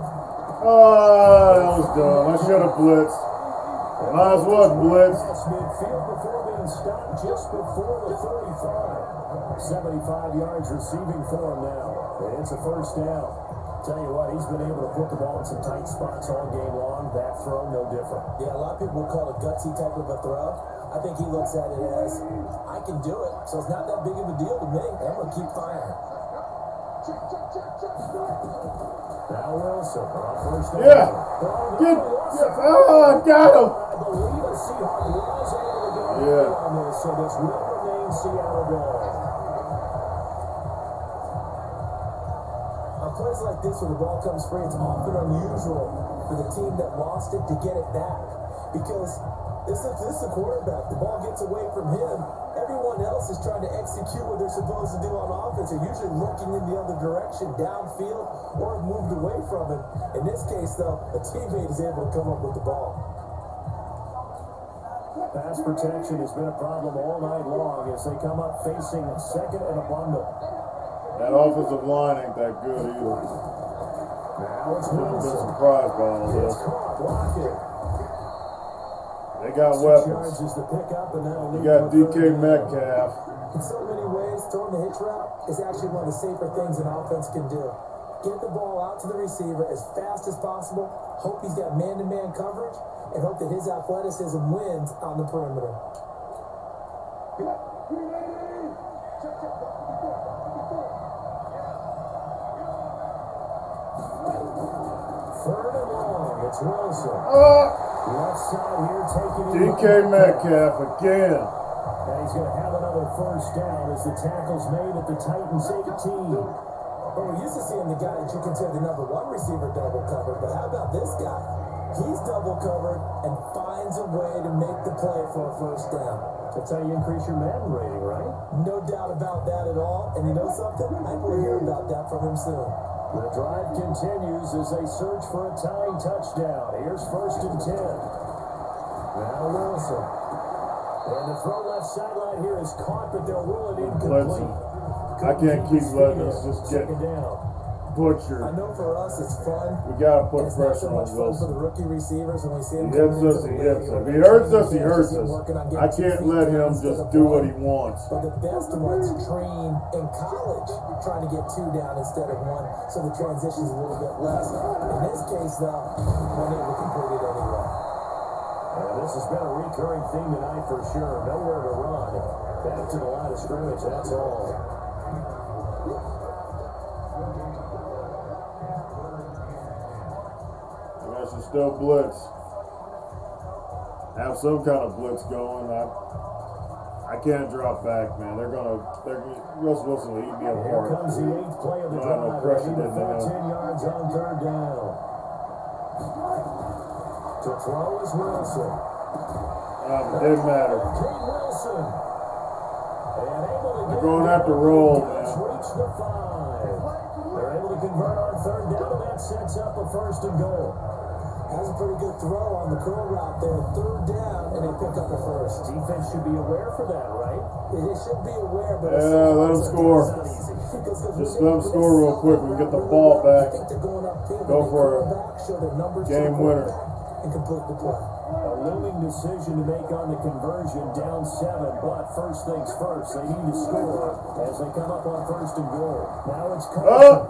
Oh, that was dumb. I should have blitzed. Might as well blitz. That's midfield before being stopped just before the 35. 75 yards receiving for him now. And it's a 1st down. Tell you what, he's been able to put the ball in some tight spots all game long. That throw, no different. Yeah, a lot of people would call it a gutsy type of a throw. I think he looks at it as, I can do it, so it's not that big of a deal to me. I'm going to keep firing. Now Wilson on 1st down. Yeah. Oh, got him. I believe the Seahawks was able to get Yeah. on this, so this will remain Seattle ball. On plays like this, when the ball comes free, it's often unusual for the team that lost it to get it back. Because this is the quarterback. The ball gets away from him. Everyone else is trying to execute what they're supposed to do on offense. They're usually looking in the other direction, downfield, or have moved away from it. In this case, though, a teammate is able to come up with the ball. Pass protection has been a problem all night long as they come up facing 2nd and a bundle. That offensive line ain't that good either. Now it's I've been Wilson. surprised by all It's this. caught, blocked it. They got 6 weapons. yards is the pickup, and that'll You leave got for DK 3rd down. Metcalf. In so many ways, throwing the hitch route is actually one of the safer things an offense can do. Get the ball out to the receiver as fast as possible, hope he's got man-to-man coverage, and hope that his athleticism wins on the perimeter. 3rd and long, it's Wilson. Left side here taking it. DK Metcalf again. And he's going to have another 1st down as the tackle's made at the Titans 18. But we're used to seeing the guy that you consider the number 1 receiver double covered, but how about this guy? He's double covered and finds a way to make the play for a 1st down. That's how you increase your Madden rating, right? No doubt about that at all. And you know something? I will hear about that from him soon. The drive continues as they search for a tying touchdown. Here's 1st and 10. Now Wilson. And the throw left sideline here is caught, but they'll rule it incomplete. I can't keep letting us just get 2nd down. butchered. I know for us it's fun. We gotta put It's not so pressure on much fun for Wilson. the rookie receivers when we see him He hits coming into us, the he league. hits us. When If he they're hurts training us, he camp, hurts he's us. working on I getting 2 can't feet let down him instead just of do what one. he wants. But the best ones train in college trying to get 2 down instead of 1, so the transition's a little bit less. In this case, though, one able to complete it anyway. And this has been a recurring theme tonight for sure. Nowhere to run. Back to the line of scrimmage, that's all. I should still blitz. Have some kind of blitz going. I can't drop back, man. Russ Wilson will eat me Here apart. comes the 8th play of the No, no drive. pressure, Ready to didn't throw they? 10 yards on 3rd down. To throw is Wilson. It didn't matter. Kate Wilson. And able to They're going after roll, man. Reach the 5. They're able to convert on 3rd down, and that sets up a 1st and goal. Has a pretty good throw on the curl route there. Third down, and they pick up a first. Defense should be aware for that, right? They should be aware, but Yeah, let them score. Just let them score real quick. We get the ball back. Go for a game winner. And complete the play. A looming decision to make on the conversion, down 7, but first things first, they need to score as they come up on 1st and goal. Now it's Carson.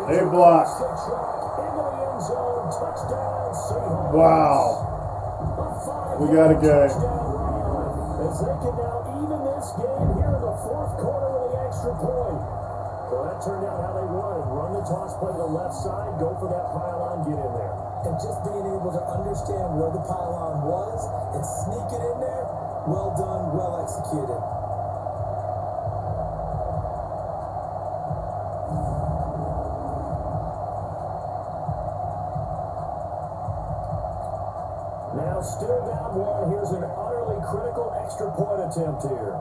They blocked. Into the end zone, touchdown, Seahawks. Wow. We got a game. As they can now even this game here in the 4th quarter with the extra point. Well, that turned out how they wanted. Run the toss play to the left side, go for that pylon, get in there. And just being able to understand where the pylon was and sneak it in there, well done, well executed. Now still down 1. Here's an utterly critical extra point attempt here.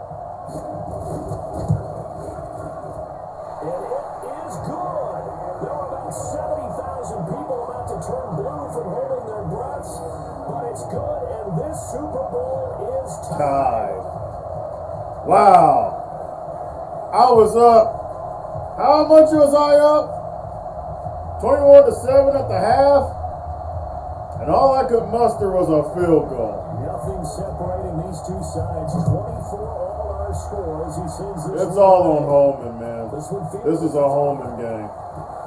And it is good. There are about 70,000 people about to turn blue from holding their breaths, but it's good, and this Super Bowl is Tied. Wow. I was up. How much was I up? 21-7 at the half. And all I could muster was a field goal. Nothing separating these two sides. 24 all our scores. He sends this. It's all on Holman, man. This is a Holman game.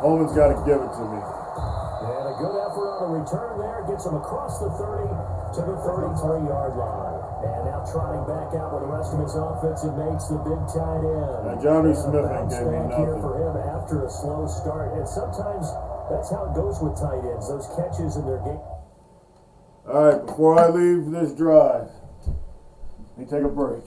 Holman's got to give it to me. And a good effort on the return there. Gets him across the 30 to the 33-yard line. And now trotting back out with the rest of his offensive mates, the big tight end. And Johnny Smith ain't gave me Here nothing. for him after a slow start. And sometimes that's how it goes with tight ends. Those catches in their game. All right, before I leave this drive, let me take a break.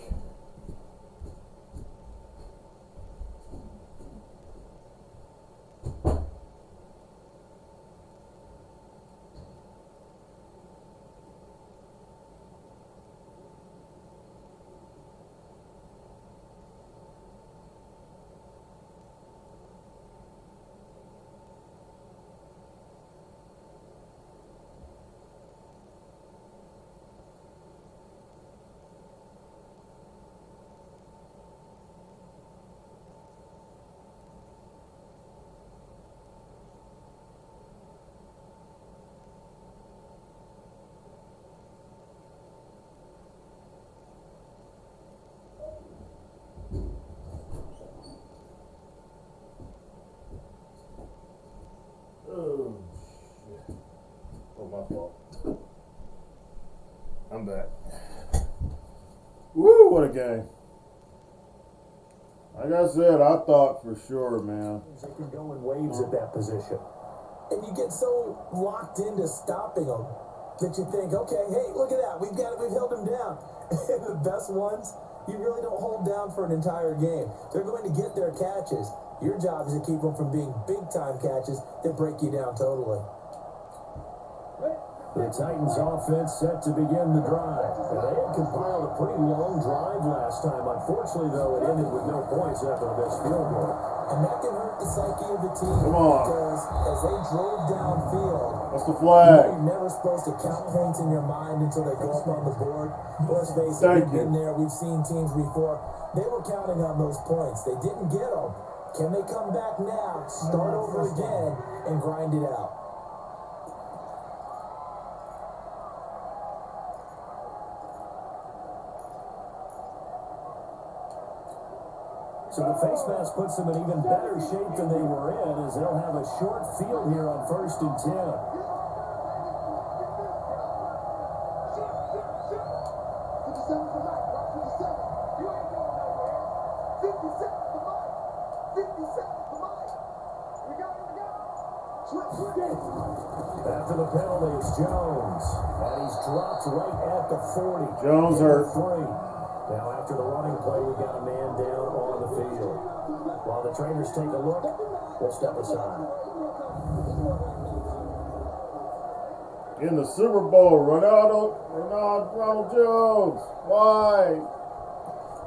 Oh, shit. Oh, my fault. I'm back. Woo, what a game. Like I said, I thought for sure, man. They can go in waves at that position. And you get so locked into stopping them that you think, okay, hey, look at that. We've held them down. And the best ones, you really don't hold down for an entire game. They're going to get their catches. Your job is to keep them from being big-time catches that break you down totally. The Titans offense set to begin the drive. They had compiled a pretty long drive last time. Unfortunately, though, it ended with no points after the missed field goal. And that can hurt the psyche of the team. Come on. Because as they drove downfield, What's the flag? you're never supposed to count points in your mind until they go up on the board. Let's face it, Thank we've you. been there. We've seen teams before. They were counting on those points. They didn't get them. Can they come back now, start over again, and grind it out? So the face mask puts them in even better shape than they were in, as they'll have a short field here on 1st and 10. After the penalty, it's Jones. And he's dropped right at the 40. Jones hurt. 3. Now after the running play, we got a man down on the field. While the trainers take a look, we'll step aside. In the Super Bowl, Ronald Jones. Why?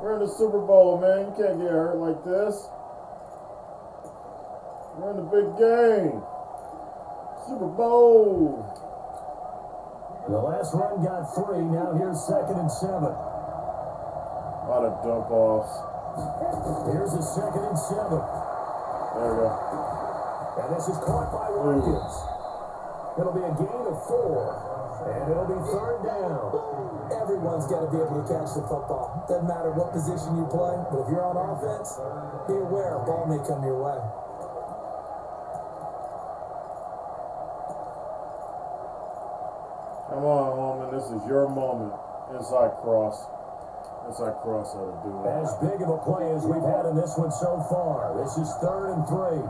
We're in the Super Bowl, man. You can't get hurt like this. We're in the big game. Super Bowl. The last run got 3. Now here's 2nd and 7. A lot of dump offs. Here's a 2nd and 7. There we go. And this is caught by Watkins. It'll be a gain of 4. And it'll be 3rd down. Everyone's got to be able to catch the football. Doesn't matter what position you play, but if you're on offense, be aware a ball may come your way. Come on, Holman. This is your moment. Inside cross. Inside cross how to do it. As big of a play as we've had in this one so far. This is 3rd and 3.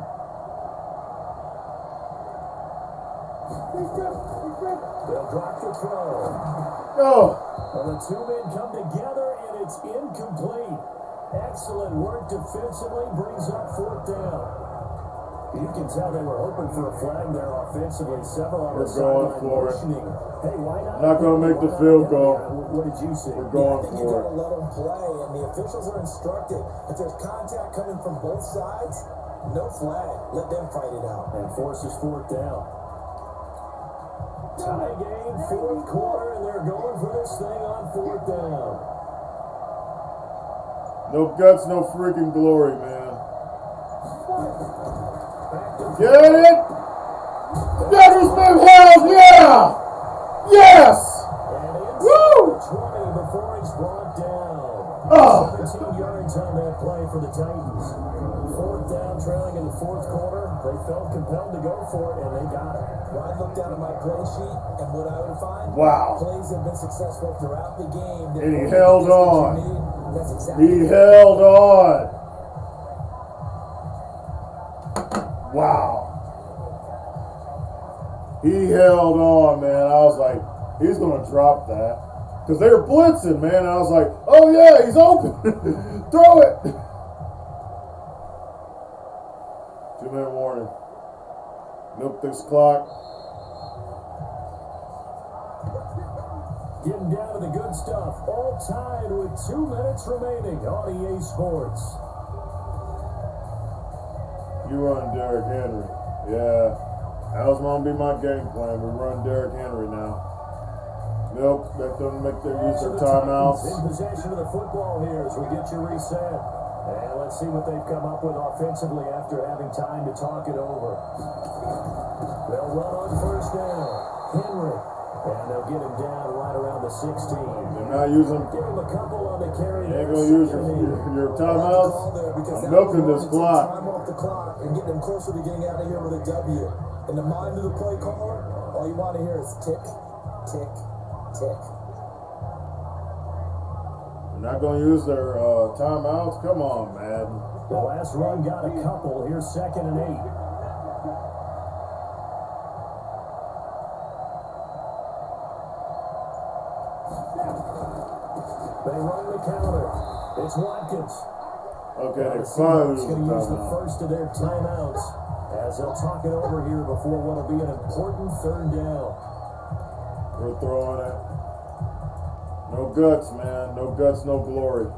They'll drop the throw. Go! Well, the two men come together, and it's incomplete. Excellent work defensively, brings up 4th down. You can tell they were hoping for a flag there offensively. Several on the sideline motioning. Hey, why not? Not going to make the field goal. What did you see? We're going I think you for got to it. let them play, and the officials are instructed. If there's contact coming from both sides, no flag. Let them fight it out. And forces 4th down. Tie game, 4th quarter, and they're going for this thing on 4th down. No guts, no freaking glory, man. Get it? Never Smith Hells, yeah! Yes! And Woo! 20 before it's brought down. Oh. 17 yards on that play for the Titans. 4th down, trailing in the 4th quarter. They felt compelled to go for it, and they got it. Well, I looked down at my play sheet, and what I would find, Wow. plays have been successful throughout the game. And he held on. That's exactly He held on. Wow. He held on, man. I was like, he's going to drop that. Because they were blitzing, man. And I was like, oh, yeah, he's open. Throw it. 2-minute warning. Milk this clock. Getting down to the good stuff. All tied with 2 minutes remaining on EA Sports. You run Derrick Henry. Yeah. That was going to be my game plan. We run Derrick Henry now. Milk, let them make their use of timeouts. In possession of the football here as we get you reset. And let's see what they've come up with offensively after having time to talk it over. They'll run on 1st down. Henry. And they'll get him down right around the 16. They're not using. Give him a couple on the carry. You ain't going to use your timeouts. I'm milking this clock. Time off the clock and getting them closer to getting out of here with a W. In the mind of the play caller, all you want to hear is tick, tick, tick. They're not going to use their timeouts. Come on, man. The last run got a couple. Here's 2nd and 8. They run the counter. It's Watkins. Okay, they The finally Seahawks use going the to use the timeout. first of their timeouts as they'll talk it over here before what will be an important 3rd down. We're throwing it. No guts, man. No guts, no glory.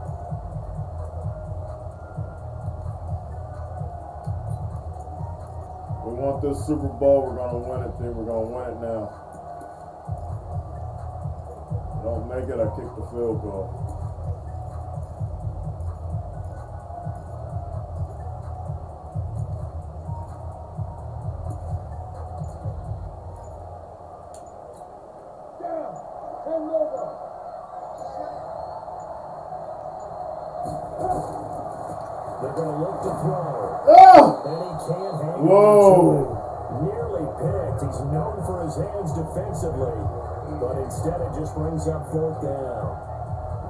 We want this Super Bowl. We're going to win it, then. We're going to win it now. Don't make it, I kick the field goal. They're going to look to throw. Ah! And he can't hang Whoa. on to it. Nearly picked. He's known for his hands defensively. But instead it just brings up 4th down.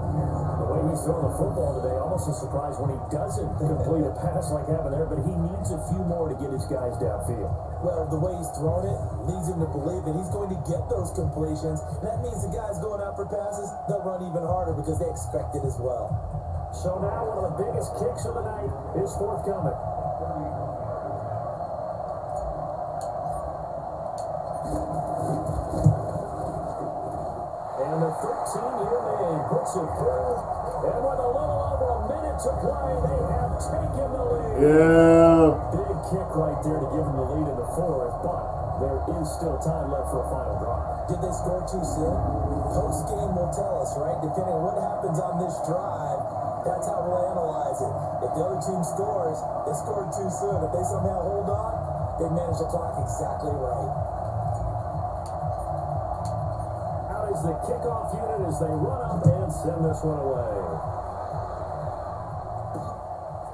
The way he's throwing the football today, almost a surprise when he doesn't complete a pass like happened there, but he needs a few more to get his guys downfield. Well, the way he's throwing it leads him to believe that he's going to get those completions. That means the guys going out for passes, they'll run even harder because they expect it as well. So now one of the biggest kicks of the night is forthcoming. And the 13-year man puts it through. And with a little over a minute to play, they have taken the lead. Yeah. Big kick right there to give them the lead in the 4th, but There is still time left for a final drive. Did they score too soon? Post-game will tell us, right? Depending on what happens on this drive, that's how we'll analyze it. If the other team scores, they scored too soon. If they somehow hold on, they manage the clock exactly right. Out is the kickoff unit as they run up and send this one away.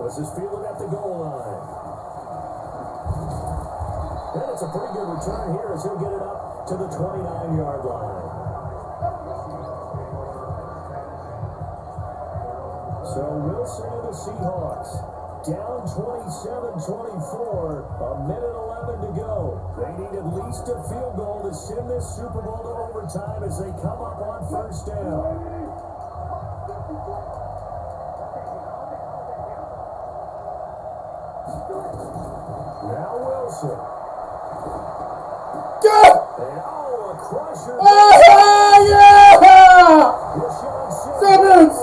This is fielded at the goal line. And it's a pretty good return here as he'll get it up to the 29-yard line. So Wilson and the Seahawks down 27-24, a minute 11 to go. They need at least a field goal to send this Super Bowl to overtime as they come up on first down. Now Wilson. Go! And a crusher. Oh, yeah! Simmons!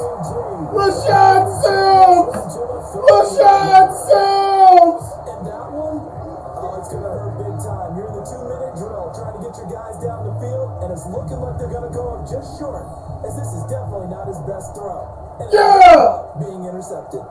Rashad Sims! Rashad Sims! And that one, oh, it's going to hurt big time. You're in the 2-minute drill trying to get your guys down the field, and it's looking like they're going to go up just short, as this is definitely not his best throw. And being intercepted.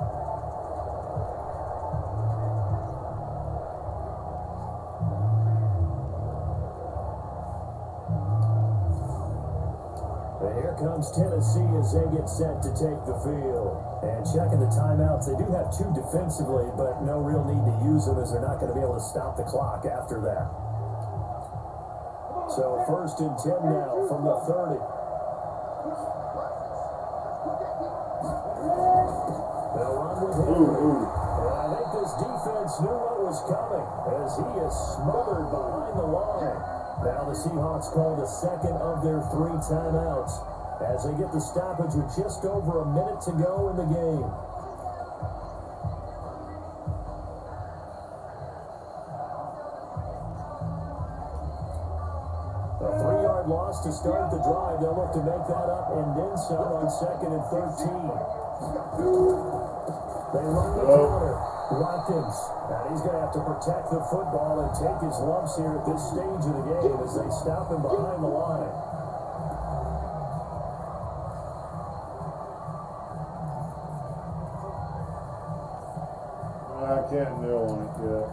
Comes Tennessee as they get set to take the field. And checking the timeouts, they do have two defensively, but no real need to use them as they're not going to be able to stop the clock after that. So 1st and 10 now from the 30. They'll run with Henry. And I think this defense knew what was coming as he is smothered behind the line. Now the Seahawks call the second of their 3 timeouts as they get the stoppage with just over a minute to go in the game. A 3-yard loss to start the drive. They'll look to make that up and then some on 2nd and 13. They run the counter. Watkins. And he's going to have to protect the football and take his lumps here at this stage of the game as they stop him behind the line. I can't kneel on it yet.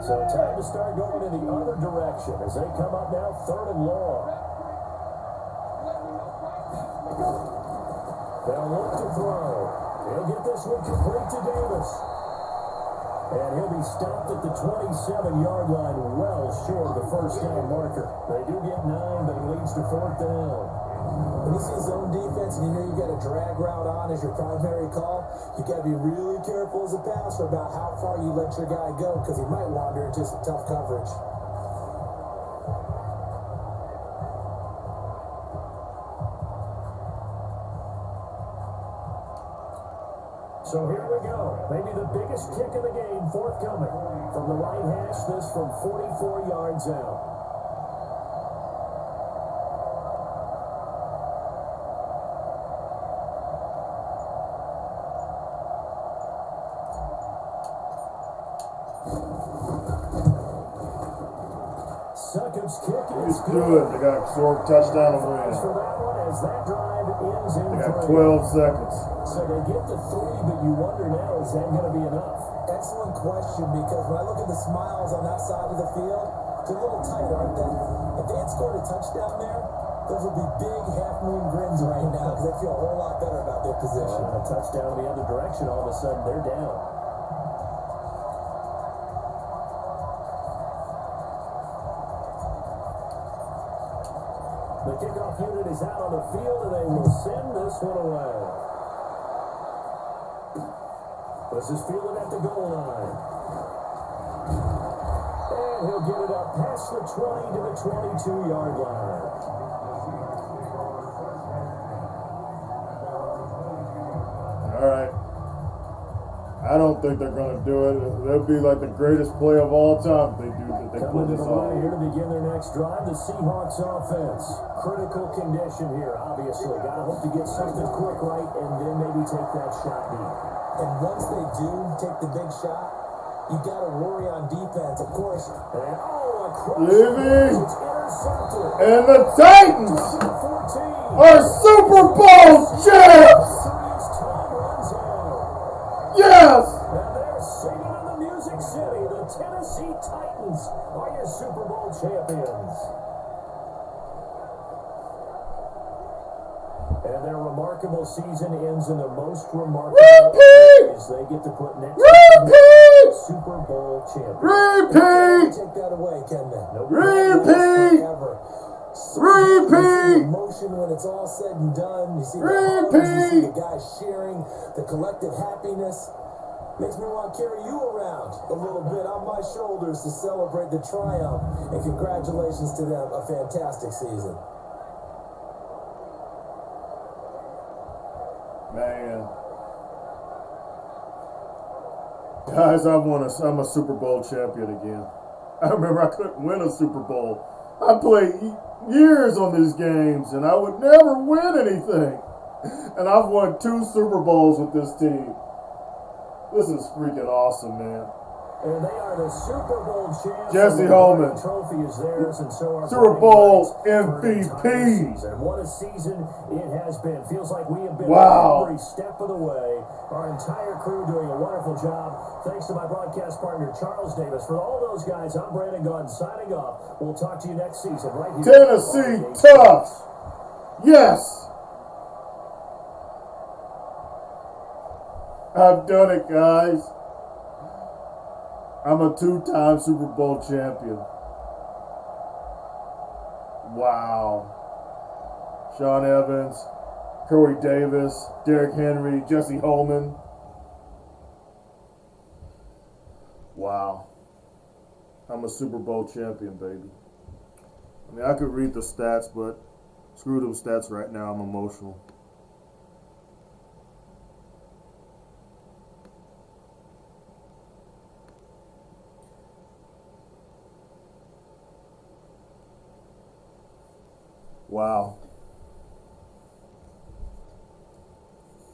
So time to start going in the other direction as they come up now 3rd and long. They'll look to throw. He'll get this one complete to Davis. And he'll be stopped at the 27-yard line, well short of the first down marker. They do get 9, but it leads to 4th down. When you see zone defense and you know you got a drag route on as your primary call, you got to be really careful as a passer about how far you let your guy go because he might wander into some tough coverage. So here we go. Maybe the biggest kick of the game forthcoming. From the right hash, this from 44 yards out. Succop's kick is good. They got a short touchdown to win. For that one, as that drive ends in They got 3. 12 seconds. So they get the 3, but you wonder now, is that going to be enough? Excellent question, because when I look at the smiles on that side of the field, they're a little tight, aren't they? If they had scored a touchdown there, those would be big half-moon grins right now because they feel a whole lot better about their position. And a touchdown the other direction, all of a sudden they're down. The kickoff unit is out on the field, and they will send this one away. This is fielded at the goal line. And he'll get it up past the 20 to the 22-yard line. All right. I don't think they're going to do it. That'd be like the greatest play of all time if they do that. They pull Coming to this the line off. here to begin their next drive, the Seahawks offense. Critical condition here, obviously. Got to hope to get something quick right and then maybe take that shot deep. And once they do take the big shot, you got to worry on defense, of course. And across Levy it's intercepted. and the Titans 14. are Super Bowl champs. Yes! And they're singing in the Music City. The Tennessee Titans are your Super Bowl champions. And their remarkable season ends in the most remarkable ways. They get to put next Super Bowl champion. Can't take that away, can they? Nope. Repeat! Forever. Repeat! Emotion when it's all said and done. You see the hugs, you see the guys cheering, the collective happiness. Makes me want to carry you around a little bit on my shoulders to celebrate the triumph. And congratulations to them. A fantastic season. Man. Guys, I'm a Super Bowl champion again. I remember I couldn't win a Super Bowl. I played years on these games, and I would never win anything. And I've won 2 Super Bowls with this team. This is freaking awesome, man. And they are the Super Bowl champs. Jesse Holman. The trophy is theirs, and so are Super Bowl MVP. And what a season it has been. Feels like we have been every step of the way. Our entire crew doing a wonderful job. Thanks to my broadcast partner, Charles Davis. For all those guys, I'm Brandon Gunn signing off. We'll talk to you next season right here. Tennessee tough. Yes. I've done it, guys. I'm a 2-time Super Bowl champion. Wow. Sean Evans, Corey Davis, Derrick Henry, Jesse Holman. Wow. I'm a Super Bowl champion, baby. I mean, I could read the stats, but screw them stats right now. I'm emotional. Wow.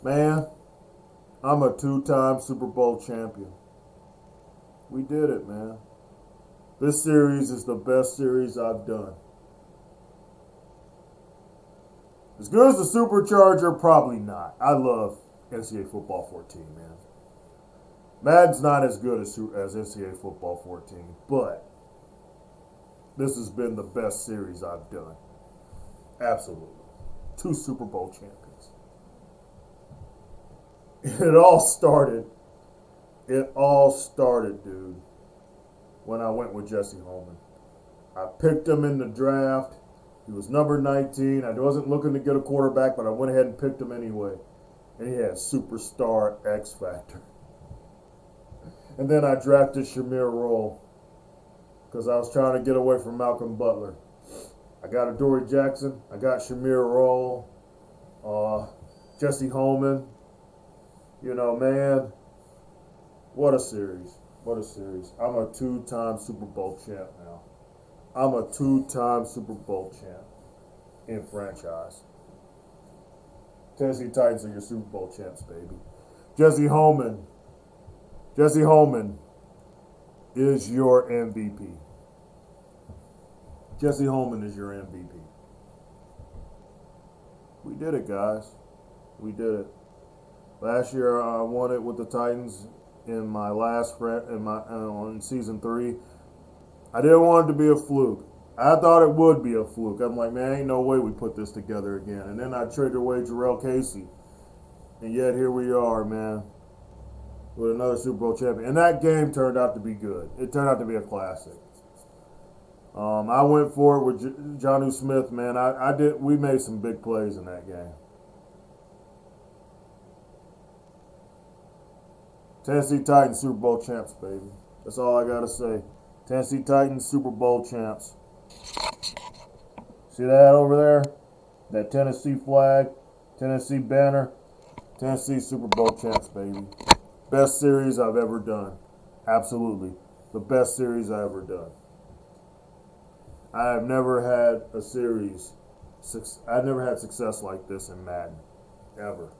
Man, I'm a 2-time Super Bowl champion. We did it, man. This series is the best series I've done. As good as the Supercharger, probably not. I love NCAA Football 14, man. Madden's not as good as NCAA Football 14, but this has been the best series I've done. Absolutely. 2 Super Bowl champions. It all started, dude, when I went with Jesse Holman. I picked him in the draft. He was number 19. I wasn't looking to get a quarterback, but I went ahead and picked him anyway. And he had superstar X Factor. And then I drafted Shamir Roll because I was trying to get away from Malcolm Butler. I got Adoree Jackson. I got Shamir Roll. Jesse Holman. You know, man, what a series. What a series. I'm a 2-time Super Bowl champ now. I'm a 2-time Super Bowl champ in franchise. Tennessee Titans are your Super Bowl champs, baby. Jesse Holman is your MVP. Jesse Holman is your MVP. We did it, guys. We did it. Last year, I won it with the Titans in my in season 3. I didn't want it to be a fluke. I thought it would be a fluke. I'm like, man, ain't no way we put this together again. And then I traded away Jarrell Casey. And yet here we are, man, with another Super Bowl champion. And that game turned out to be good. It turned out to be a classic. I went for it with Jonnu Smith, man. We made some big plays in that game. Tennessee Titans Super Bowl champs, baby. That's all I got to say. Tennessee Titans Super Bowl champs. See that over there? That Tennessee flag, Tennessee banner. Tennessee Super Bowl champs, baby. Best series I've ever done. Absolutely. The best series I've ever done. I have never had a series. I've never had success like this in Madden. Ever.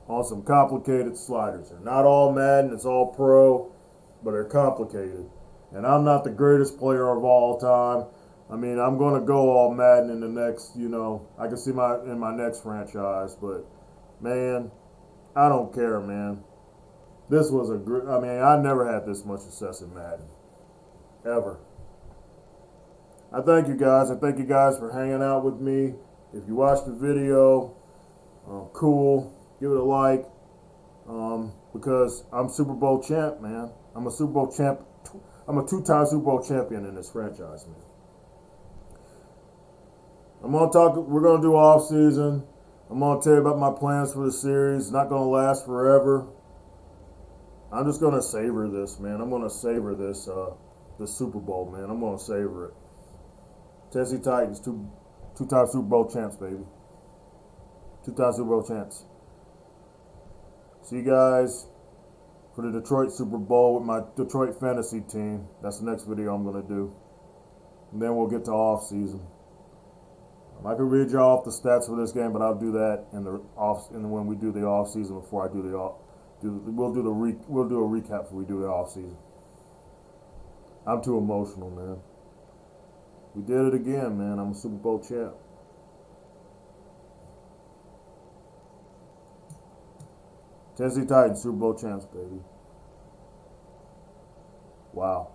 On some complicated sliders. They're not all Madden, it's all pro, but they're complicated. And I'm not the greatest player of all time. I mean, I'm going to go all Madden in the next, I can see in my next franchise, but man, I don't care, man. This was I never had this much success in Madden. Ever. I thank you guys. I thank you guys for hanging out with me. If you watched the video, cool. Give it a like. Because I'm Super Bowl champ, man. I'm a Super Bowl champ. I'm a 2-time Super Bowl champion in this franchise, man. We're going to do off season. I'm going to tell you about my plans for the series. It's not going to last forever. I'm just going to savor this, man. I'm going to savor this Super Bowl, man. I'm going to savor it. Tennessee Titans, two-time Super Bowl champs, baby. 2-time Super Bowl champs. See you guys for the Detroit Super Bowl with my Detroit fantasy team. That's the next video I'm going to do. And then we'll get to off season. I could read you off the stats for this game, but I'll do that when we do the off season before I do we'll do a recap before we do the off season. I'm too emotional, man. We did it again, man. I'm a Super Bowl champ. Tennessee Titans, Super Bowl champs, baby. Wow.